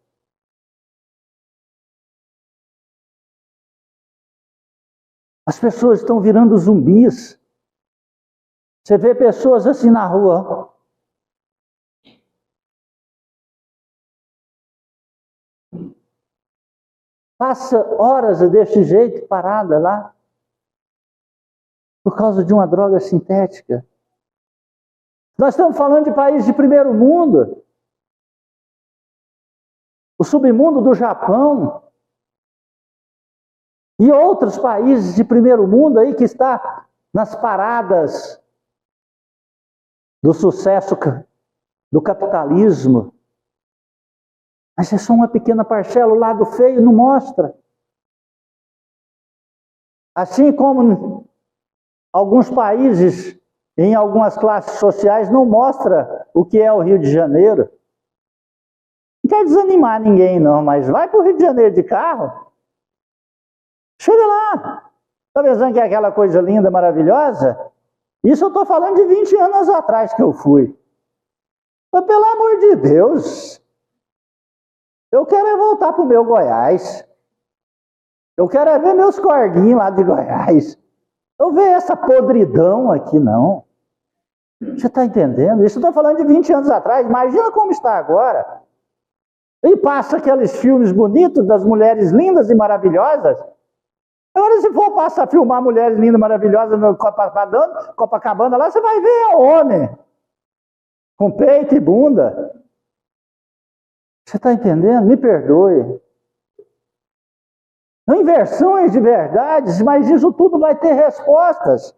As pessoas estão virando zumbis. Você vê pessoas assim na rua. Passa horas desse jeito, parada lá, por causa de uma droga sintética. Nós estamos falando de países de primeiro mundo. O submundo do Japão. E outros países de primeiro mundo aí que está nas paradas do sucesso do capitalismo. Mas é só uma pequena parcela, o lado feio não mostra. Assim como alguns países, em algumas classes sociais, não mostra o que é o Rio de Janeiro. Não quer desanimar ninguém não, mas vai para o Rio de Janeiro de carro. Chega lá. Está pensando que é aquela coisa linda, maravilhosa? Isso eu estou falando de 20 anos atrás que eu fui. Mas pelo amor de Deus, eu quero é voltar para o meu Goiás. Eu quero é ver meus corguinhos lá de Goiás. Eu ver essa podridão aqui, não. Você está entendendo? Isso eu estou falando de 20 anos atrás. Imagina como está agora. E passa aqueles filmes bonitos das mulheres lindas e maravilhosas. Agora, se for passar a filmar mulheres lindas e maravilhosas no Copacabana, lá você vai ver homem com peito e bunda. Você está entendendo? Me perdoe. São inversões de verdades, mas isso tudo vai ter respostas.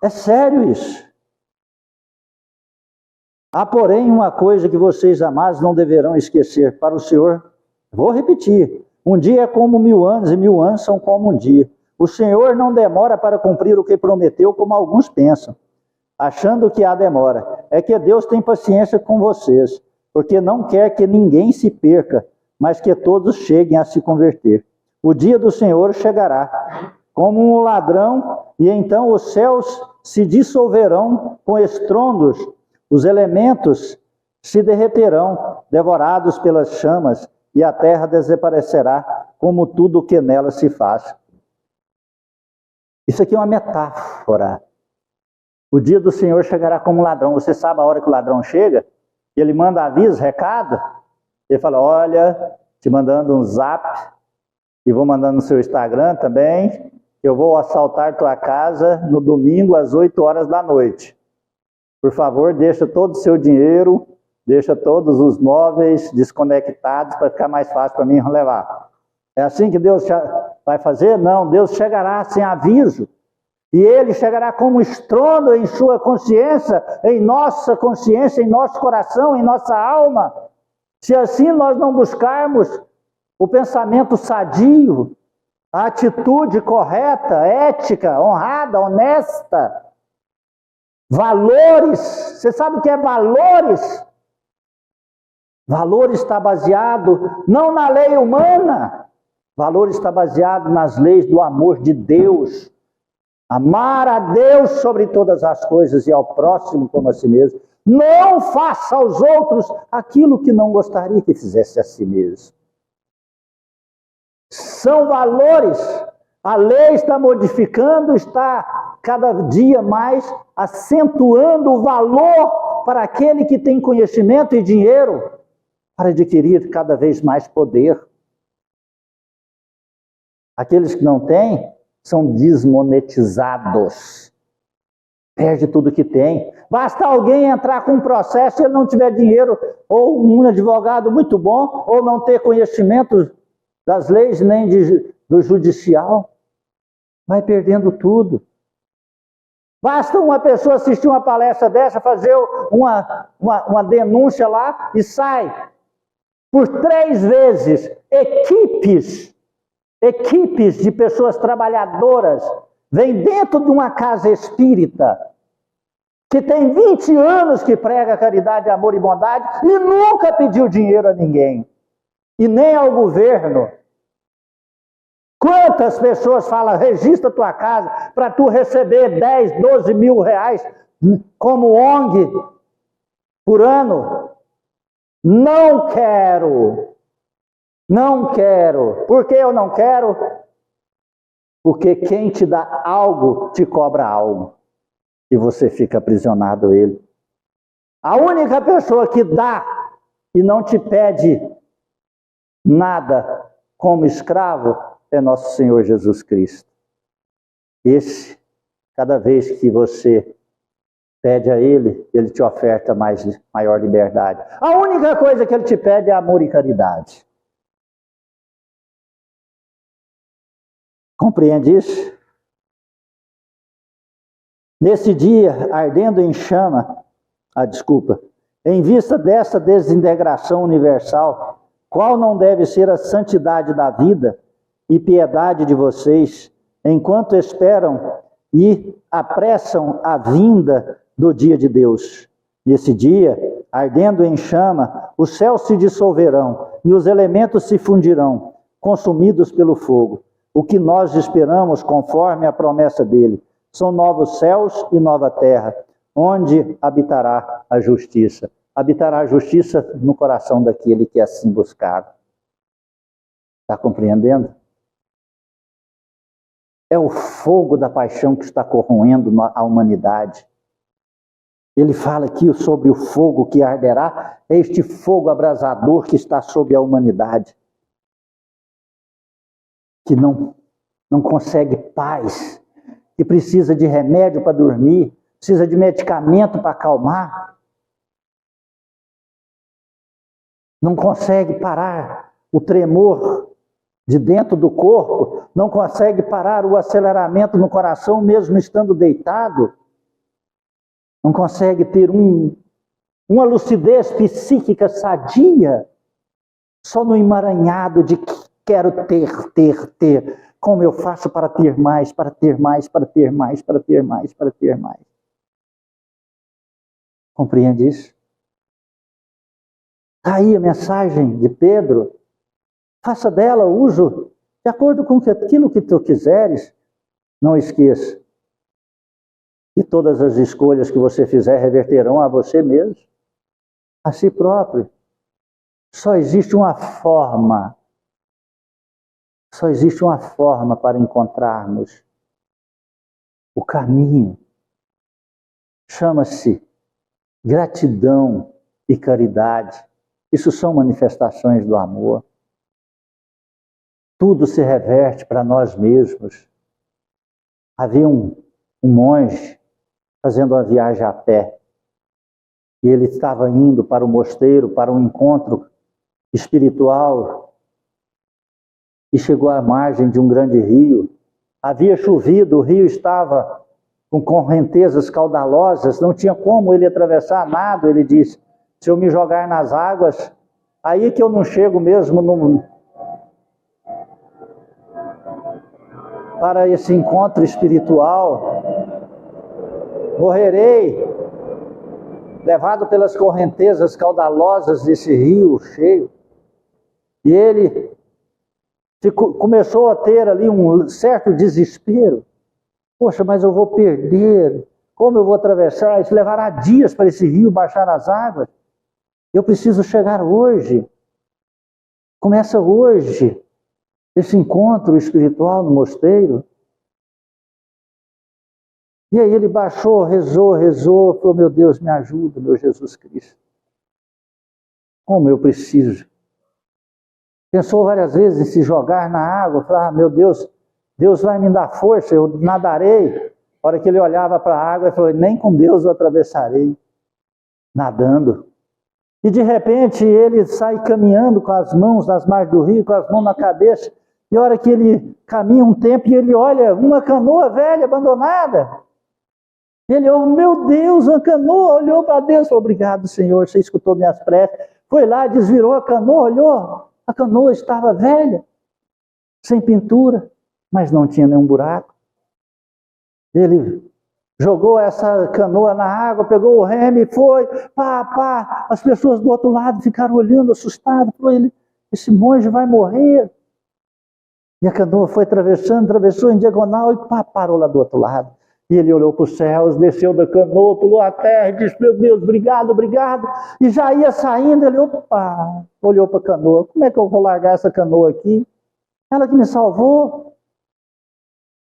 É sério isso. Há, porém, uma coisa que vocês, amados, não deverão esquecer. Para o Senhor, vou repetir, um dia é como 1000 anos, e 1000 anos são como um dia. O Senhor não demora para cumprir o que prometeu, como alguns pensam, achando que há demora. É que Deus tem paciência com vocês, porque não quer que ninguém se perca, mas que todos cheguem a se converter. O dia do Senhor chegará, como um ladrão, e então os céus se dissolverão com estrondos, os elementos se derreterão, devorados pelas chamas, e a terra desaparecerá, como tudo o que nela se faz. Isso aqui é uma metáfora. O dia do Senhor chegará como um ladrão. Você sabe a hora que o ladrão chega? Ele manda aviso, recado. Ele fala, olha, te mandando um zap, e vou mandando no seu Instagram também, eu vou assaltar tua casa no domingo às 8 horas da noite. Por favor, deixa todo o seu dinheiro, deixa todos os móveis desconectados para ficar mais fácil para mim levar. É assim que Deus vai fazer? Não, Deus chegará sem aviso. E Ele chegará como estrondo em sua consciência, em nossa consciência, em nosso coração, em nossa alma. Se assim nós não buscarmos o pensamento sadio, a atitude correta, ética, honrada, honesta, valores. Você sabe o que é valores? Valor está baseado não na lei humana, valor está baseado nas leis do amor de Deus. Amar a Deus sobre todas as coisas e ao próximo como a si mesmo. Não faça aos outros aquilo que não gostaria que fizesse a si mesmo. São valores. A lei está modificando, está cada dia mais acentuando o valor para aquele que tem conhecimento e dinheiro para adquirir cada vez mais poder. Aqueles que não têm são desmonetizados perde tudo que tem. Basta alguém entrar com um processo e ele não tiver dinheiro, ou um advogado muito bom, ou não ter conhecimento das leis nem do judicial. Vai perdendo tudo. Basta uma pessoa assistir uma palestra dessa, fazer uma denúncia lá e sai. Por 3 vezes, equipes de pessoas trabalhadoras vêm dentro de uma casa espírita que tem 20 anos que prega caridade, amor e bondade e nunca pediu dinheiro a ninguém. E nem ao governo. Quantas pessoas falam, registra tua casa para tu receber 10, 12 mil reais como ONG por ano? Não quero. Não quero. Por que eu não quero? Porque quem te dá algo, te cobra algo. E você fica aprisionado a ele. A única pessoa que dá e não te pede nada como escravo é nosso Senhor Jesus Cristo. Esse, cada vez que você pede a Ele, Ele te oferta maior liberdade. A única coisa que Ele te pede é amor e caridade. Compreende isso? Nesse dia, ardendo em chama, em vista dessa desintegração universal, qual não deve ser a santidade da vida e piedade de vocês, enquanto esperam e apressam a vinda do dia de Deus. Nesse dia, ardendo em chama, os céus se dissolverão e os elementos se fundirão, consumidos pelo fogo. O que nós esperamos, conforme a promessa dele, são novos céus e nova terra, onde habitará a justiça. Habitará a justiça no coração daquele que assim buscar. Está compreendendo? É o fogo da paixão que está corroendo a humanidade. Ele fala aqui sobre o fogo que arderá, é este fogo abrasador que está sobre a humanidade. Que não consegue paz, que precisa de remédio para dormir, precisa de medicamento para acalmar. Não consegue parar o tremor de dentro do corpo, não consegue parar o aceleramento no coração mesmo estando deitado, não consegue ter uma lucidez psíquica sadia, só no emaranhado de que quero ter. Como eu faço para ter mais, para ter mais, para ter mais, para ter mais, para ter mais? Compreende isso? Está aí a mensagem de Pedro. Faça dela uso de acordo com aquilo que tu quiseres. Não esqueça. E todas as escolhas que você fizer reverterão a você mesmo, a si próprio. Só existe uma forma para encontrarmos o caminho. Chama-se gratidão e caridade. Isso são manifestações do amor. Tudo se reverte para nós mesmos. Havia um monge fazendo uma viagem a pé. E ele estava indo para o mosteiro, para um encontro espiritual. E chegou à margem de um grande rio. Havia chovido, o rio estava com correntezas caudalosas, não tinha como ele atravessar nada. Ele disse, se eu me jogar nas águas, aí que eu não chego mesmo para esse encontro espiritual. Morrerei, levado pelas correntezas caudalosas desse rio cheio. E ele começou a ter ali um certo desespero. Poxa, mas eu vou perder. Como eu vou atravessar? Isso levará dias para esse rio baixar as águas. Eu preciso chegar hoje. Começa hoje esse encontro espiritual no mosteiro. E aí ele baixou, rezou, falou, meu Deus, me ajuda, meu Jesus Cristo. Como eu preciso. Pensou várias vezes em se jogar na água, falou, meu Deus, Deus vai me dar força, eu nadarei, A hora que ele olhava para a água, ele falou, nem com Deus eu atravessarei, nadando. E de repente ele sai caminhando com as mãos nas margens do rio, com as mãos na cabeça. E a hora que ele caminha um tempo e ele olha uma canoa velha, abandonada. Ele, oh meu Deus, uma canoa, olhou para Deus, falou, obrigado Senhor, você escutou minhas preces. Foi lá, desvirou a canoa, olhou, a canoa estava velha, sem pintura, mas não tinha nenhum buraco. Ele jogou essa canoa na água, pegou o remo e foi, pá, as pessoas do outro lado ficaram olhando, assustadas, falou, esse monge vai morrer. E a canoa foi atravessou em diagonal e parou lá do outro lado. E ele olhou para os céus, desceu da canoa, pulou a terra e disse, meu Deus, obrigado. E já ia saindo, ele olhou para a canoa. Como é que eu vou largar essa canoa aqui? Ela que me salvou.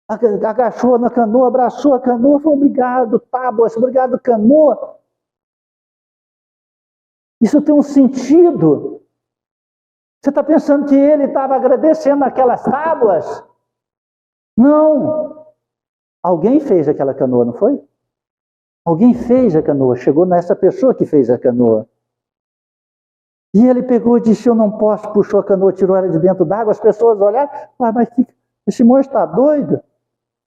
Agachou na canoa, abraçou a canoa, falou, obrigado, tábuas, obrigado, canoa. Isso tem um sentido. Você está pensando que ele estava agradecendo aquelas tábuas? Não. Alguém fez aquela canoa, não foi? Alguém fez a canoa, chegou nessa pessoa que fez a canoa. E ele pegou e disse, eu não posso, puxou a canoa, tirou ela de dentro d'água, as pessoas olharam, mas esse monge está doido,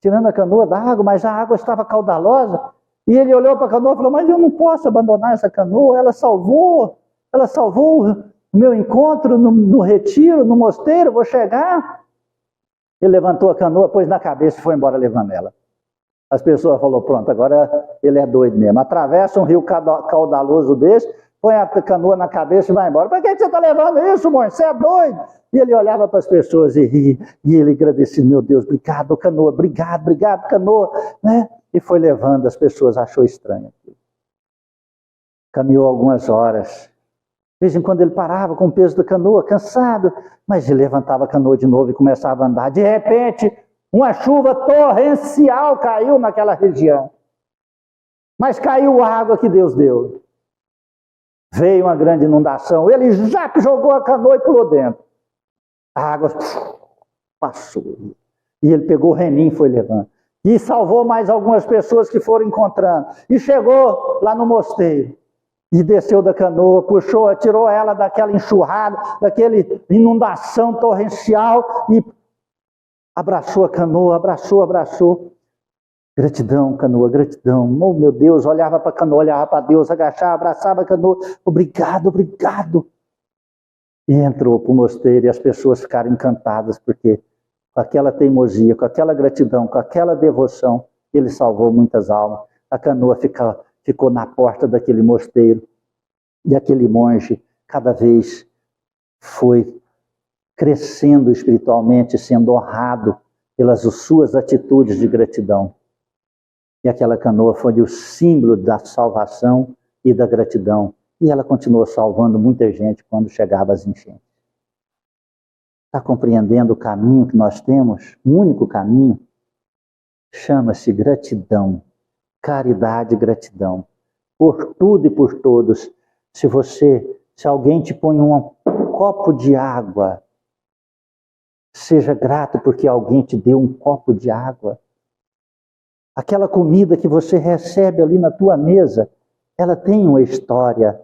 tirando a canoa da água, mas a água estava caudalosa. E ele olhou para a canoa e falou, mas eu não posso abandonar essa canoa, ela salvou o meu encontro no retiro, no mosteiro, vou chegar. Ele levantou a canoa, pôs na cabeça e foi embora levando ela. As pessoas falaram, pronto, agora ele é doido mesmo. Atravessa um rio caudaloso desse, põe a canoa na cabeça e vai embora. Por que você está levando isso, monge? Você é doido? E ele olhava para as pessoas e ria. E ele agradecia, meu Deus, obrigado, canoa, obrigado, canoa. Né? E foi levando, as pessoas achou estranho. Caminhou algumas horas. De vez em quando ele parava com o peso da canoa, cansado, mas ele levantava a canoa de novo e começava a andar. De repente, uma chuva torrencial caiu naquela região. Mas caiu a água que Deus deu. Veio uma grande inundação. Ele já jogou a canoa e pulou dentro. A água passou. E ele pegou o reminho e foi levando. E salvou mais algumas pessoas que foram encontrando. E chegou lá no mosteiro. E desceu da canoa, puxou, tirou ela daquela enxurrada, daquela inundação torrencial e abraçou a canoa, abraçou. Gratidão, canoa, gratidão. Oh, meu Deus, olhava para a canoa, olhava para Deus, agachava, abraçava a canoa. Obrigado. E entrou para o mosteiro e as pessoas ficaram encantadas, porque com aquela teimosia, com aquela gratidão, com aquela devoção, ele salvou muitas almas. A canoa ficou na porta daquele mosteiro. E aquele monge, cada vez, foi crescendo espiritualmente, sendo honrado pelas suas atitudes de gratidão. E aquela canoa foi o símbolo da salvação e da gratidão. E ela continuou salvando muita gente quando chegava as enchentes. Está compreendendo o caminho que nós temos? O único caminho chama-se gratidão. Caridade e gratidão. Por tudo e por todos. Se alguém te põe um copo de água, seja grato porque alguém te deu um copo de água. Aquela comida que você recebe ali na tua mesa, ela tem uma história.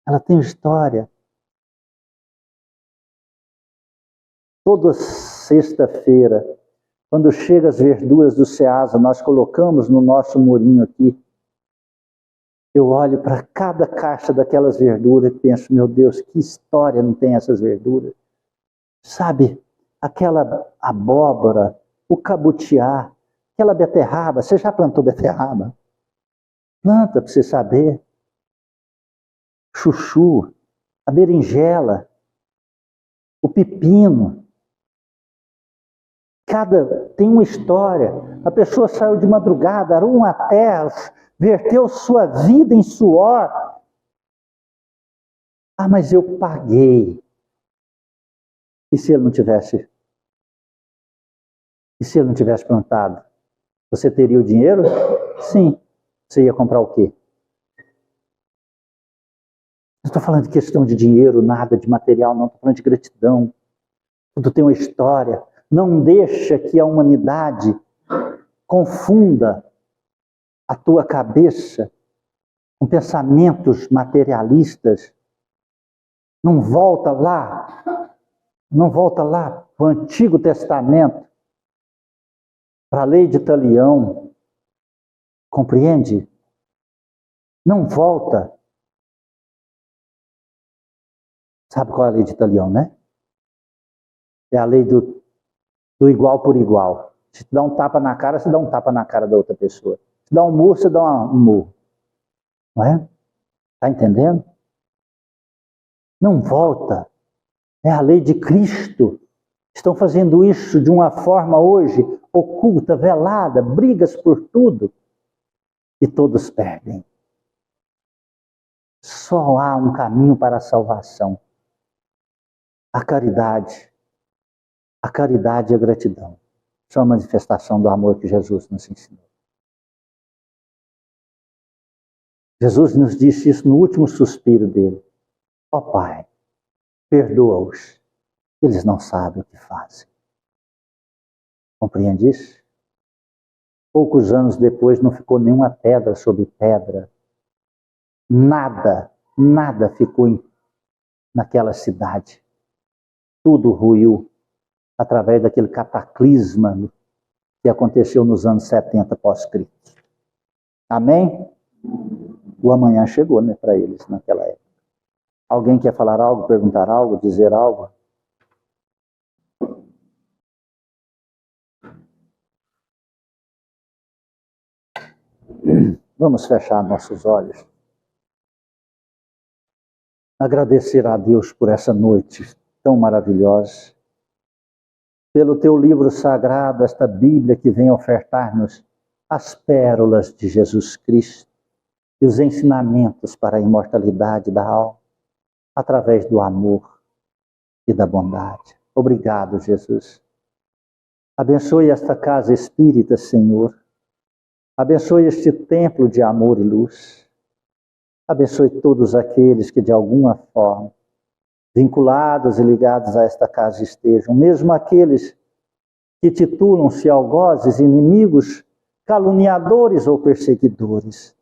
Ela tem história. Toda sexta-feira, quando chegam as verduras do Ceasa, nós colocamos no nosso murinho aqui. Eu olho para cada caixa daquelas verduras e penso, meu Deus, que história não tem essas verduras. Sabe, aquela abóbora, o cabutiá, aquela beterraba, você já plantou beterraba? Planta para você saber. Chuchu, a berinjela, o pepino. Tem uma história. A pessoa saiu de madrugada, arou uma terra, verteu sua vida em suor. Ah, mas eu paguei. E se ele não tivesse plantado? Você teria o dinheiro? Sim. Você ia comprar o quê? Não estou falando de questão de dinheiro, nada de material, não. Estou falando de gratidão. Tudo tem uma história. Não deixa que a humanidade confunda a tua cabeça com pensamentos materialistas. Não volta lá para o Antigo Testamento, para a lei de Talião. Compreende? Não volta. Sabe qual é a lei de Talião, né? É a lei do igual por igual. Se te dá um tapa na cara, você dá um tapa na cara da outra pessoa. Se dá um murro, você dá um murro. Não é? Está entendendo? Não volta. É a lei de Cristo. Estão fazendo isso de uma forma hoje oculta, velada, brigas por tudo. E todos perdem. Só há um caminho para a salvação. A caridade. A caridade e a gratidão. São a manifestação do amor que Jesus nos ensinou. Jesus nos disse isso no último suspiro dele. Ó Pai, perdoa-os. Eles não sabem o que fazem. Compreende isso? Poucos anos depois não ficou nenhuma pedra sobre pedra. Nada ficou naquela cidade. Tudo ruiu através daquele cataclisma que aconteceu nos anos 70 pós-Cristo. Amém? O amanhã chegou, né, para eles naquela época. Alguém quer falar algo, perguntar algo, dizer algo? Vamos fechar nossos olhos. Agradecer a Deus por essa noite tão maravilhosa. Pelo teu livro sagrado, esta Bíblia que vem ofertar-nos as pérolas de Jesus Cristo e os ensinamentos para a imortalidade da alma, através do amor e da bondade. Obrigado, Jesus. Abençoe esta casa espírita, Senhor. Abençoe este templo de amor e luz. Abençoe todos aqueles que, de alguma forma, vinculados e ligados a esta casa estejam, mesmo aqueles que titulam-se algozes, inimigos, caluniadores ou perseguidores.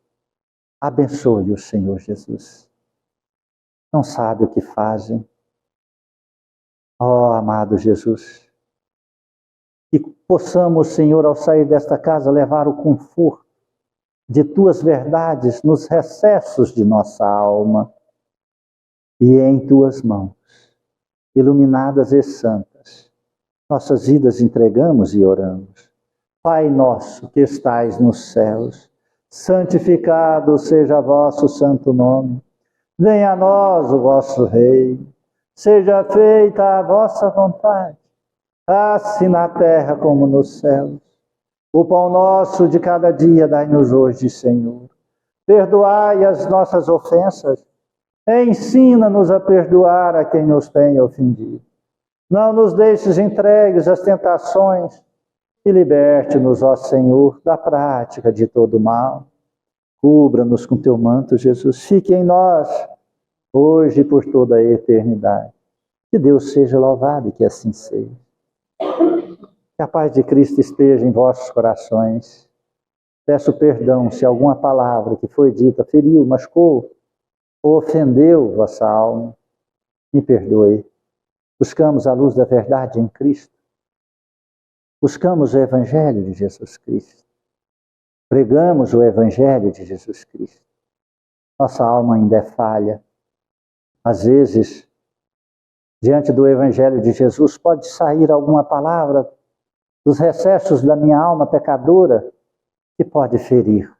Abençoe o Senhor Jesus. Não sabe o que fazem. Ó, amado Jesus, que possamos, Senhor, ao sair desta casa, levar o conforto de tuas verdades nos recessos de nossa alma e em tuas mãos, iluminadas e santas, nossas vidas entregamos e oramos. Pai nosso que estais nos céus, santificado seja vosso santo nome. Venha a nós o vosso reino. Seja feita a vossa vontade, assim na terra como nos céus. O pão nosso de cada dia dai-nos hoje, Senhor. Perdoai as nossas ofensas. Ensina-nos a perdoar a quem nos tem ofendido. Não nos deixes entregues às tentações e liberte-nos, ó Senhor, da prática de todo mal. Cubra-nos com teu manto, Jesus. Fique em nós, hoje e por toda a eternidade. Que Deus seja louvado e que assim seja. Que a paz de Cristo esteja em vossos corações. Peço perdão se alguma palavra que foi dita feriu, machucou ou ofendeu vossa alma. Me perdoe. Buscamos a luz da verdade em Cristo. Buscamos o Evangelho de Jesus Cristo. Pregamos o Evangelho de Jesus Cristo. Nossa alma ainda é falha. Às vezes, diante do Evangelho de Jesus, pode sair alguma palavra dos recessos da minha alma pecadora que pode ferir.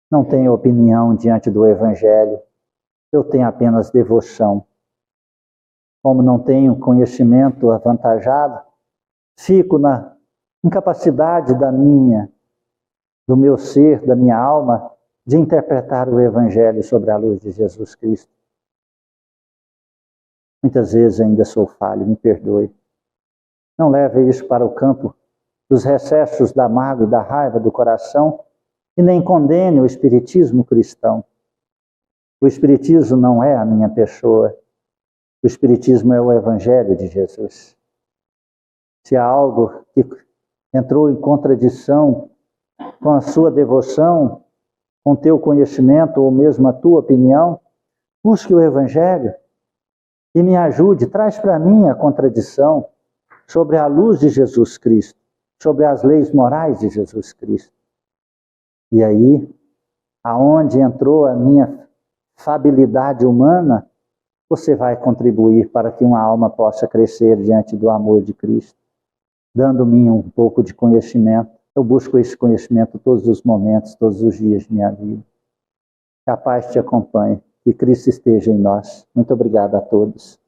Não tenho opinião diante do Evangelho. Eu tenho apenas devoção. Como não tenho conhecimento avantajado, fico na incapacidade do meu ser, da minha alma, de interpretar o Evangelho sobre a luz de Jesus Cristo. Muitas vezes ainda sou falho, me perdoe. Não leve isso para o campo dos recessos da mágoa e da raiva do coração e nem condene o espiritismo cristão. O espiritismo não é a minha pessoa. O espiritismo é o Evangelho de Jesus. Se há algo que entrou em contradição com a sua devoção, com o teu conhecimento ou mesmo a tua opinião, busque o Evangelho e me ajude, traz para mim a contradição sobre a luz de Jesus Cristo, sobre as leis morais de Jesus Cristo. E aí, aonde entrou a minha fabilidade humana, você vai contribuir para que uma alma possa crescer diante do amor de Cristo, dando-me um pouco de conhecimento. Eu busco esse conhecimento todos os momentos, todos os dias de minha vida. Que a paz te acompanhe, que Cristo esteja em nós. Muito obrigado a todos.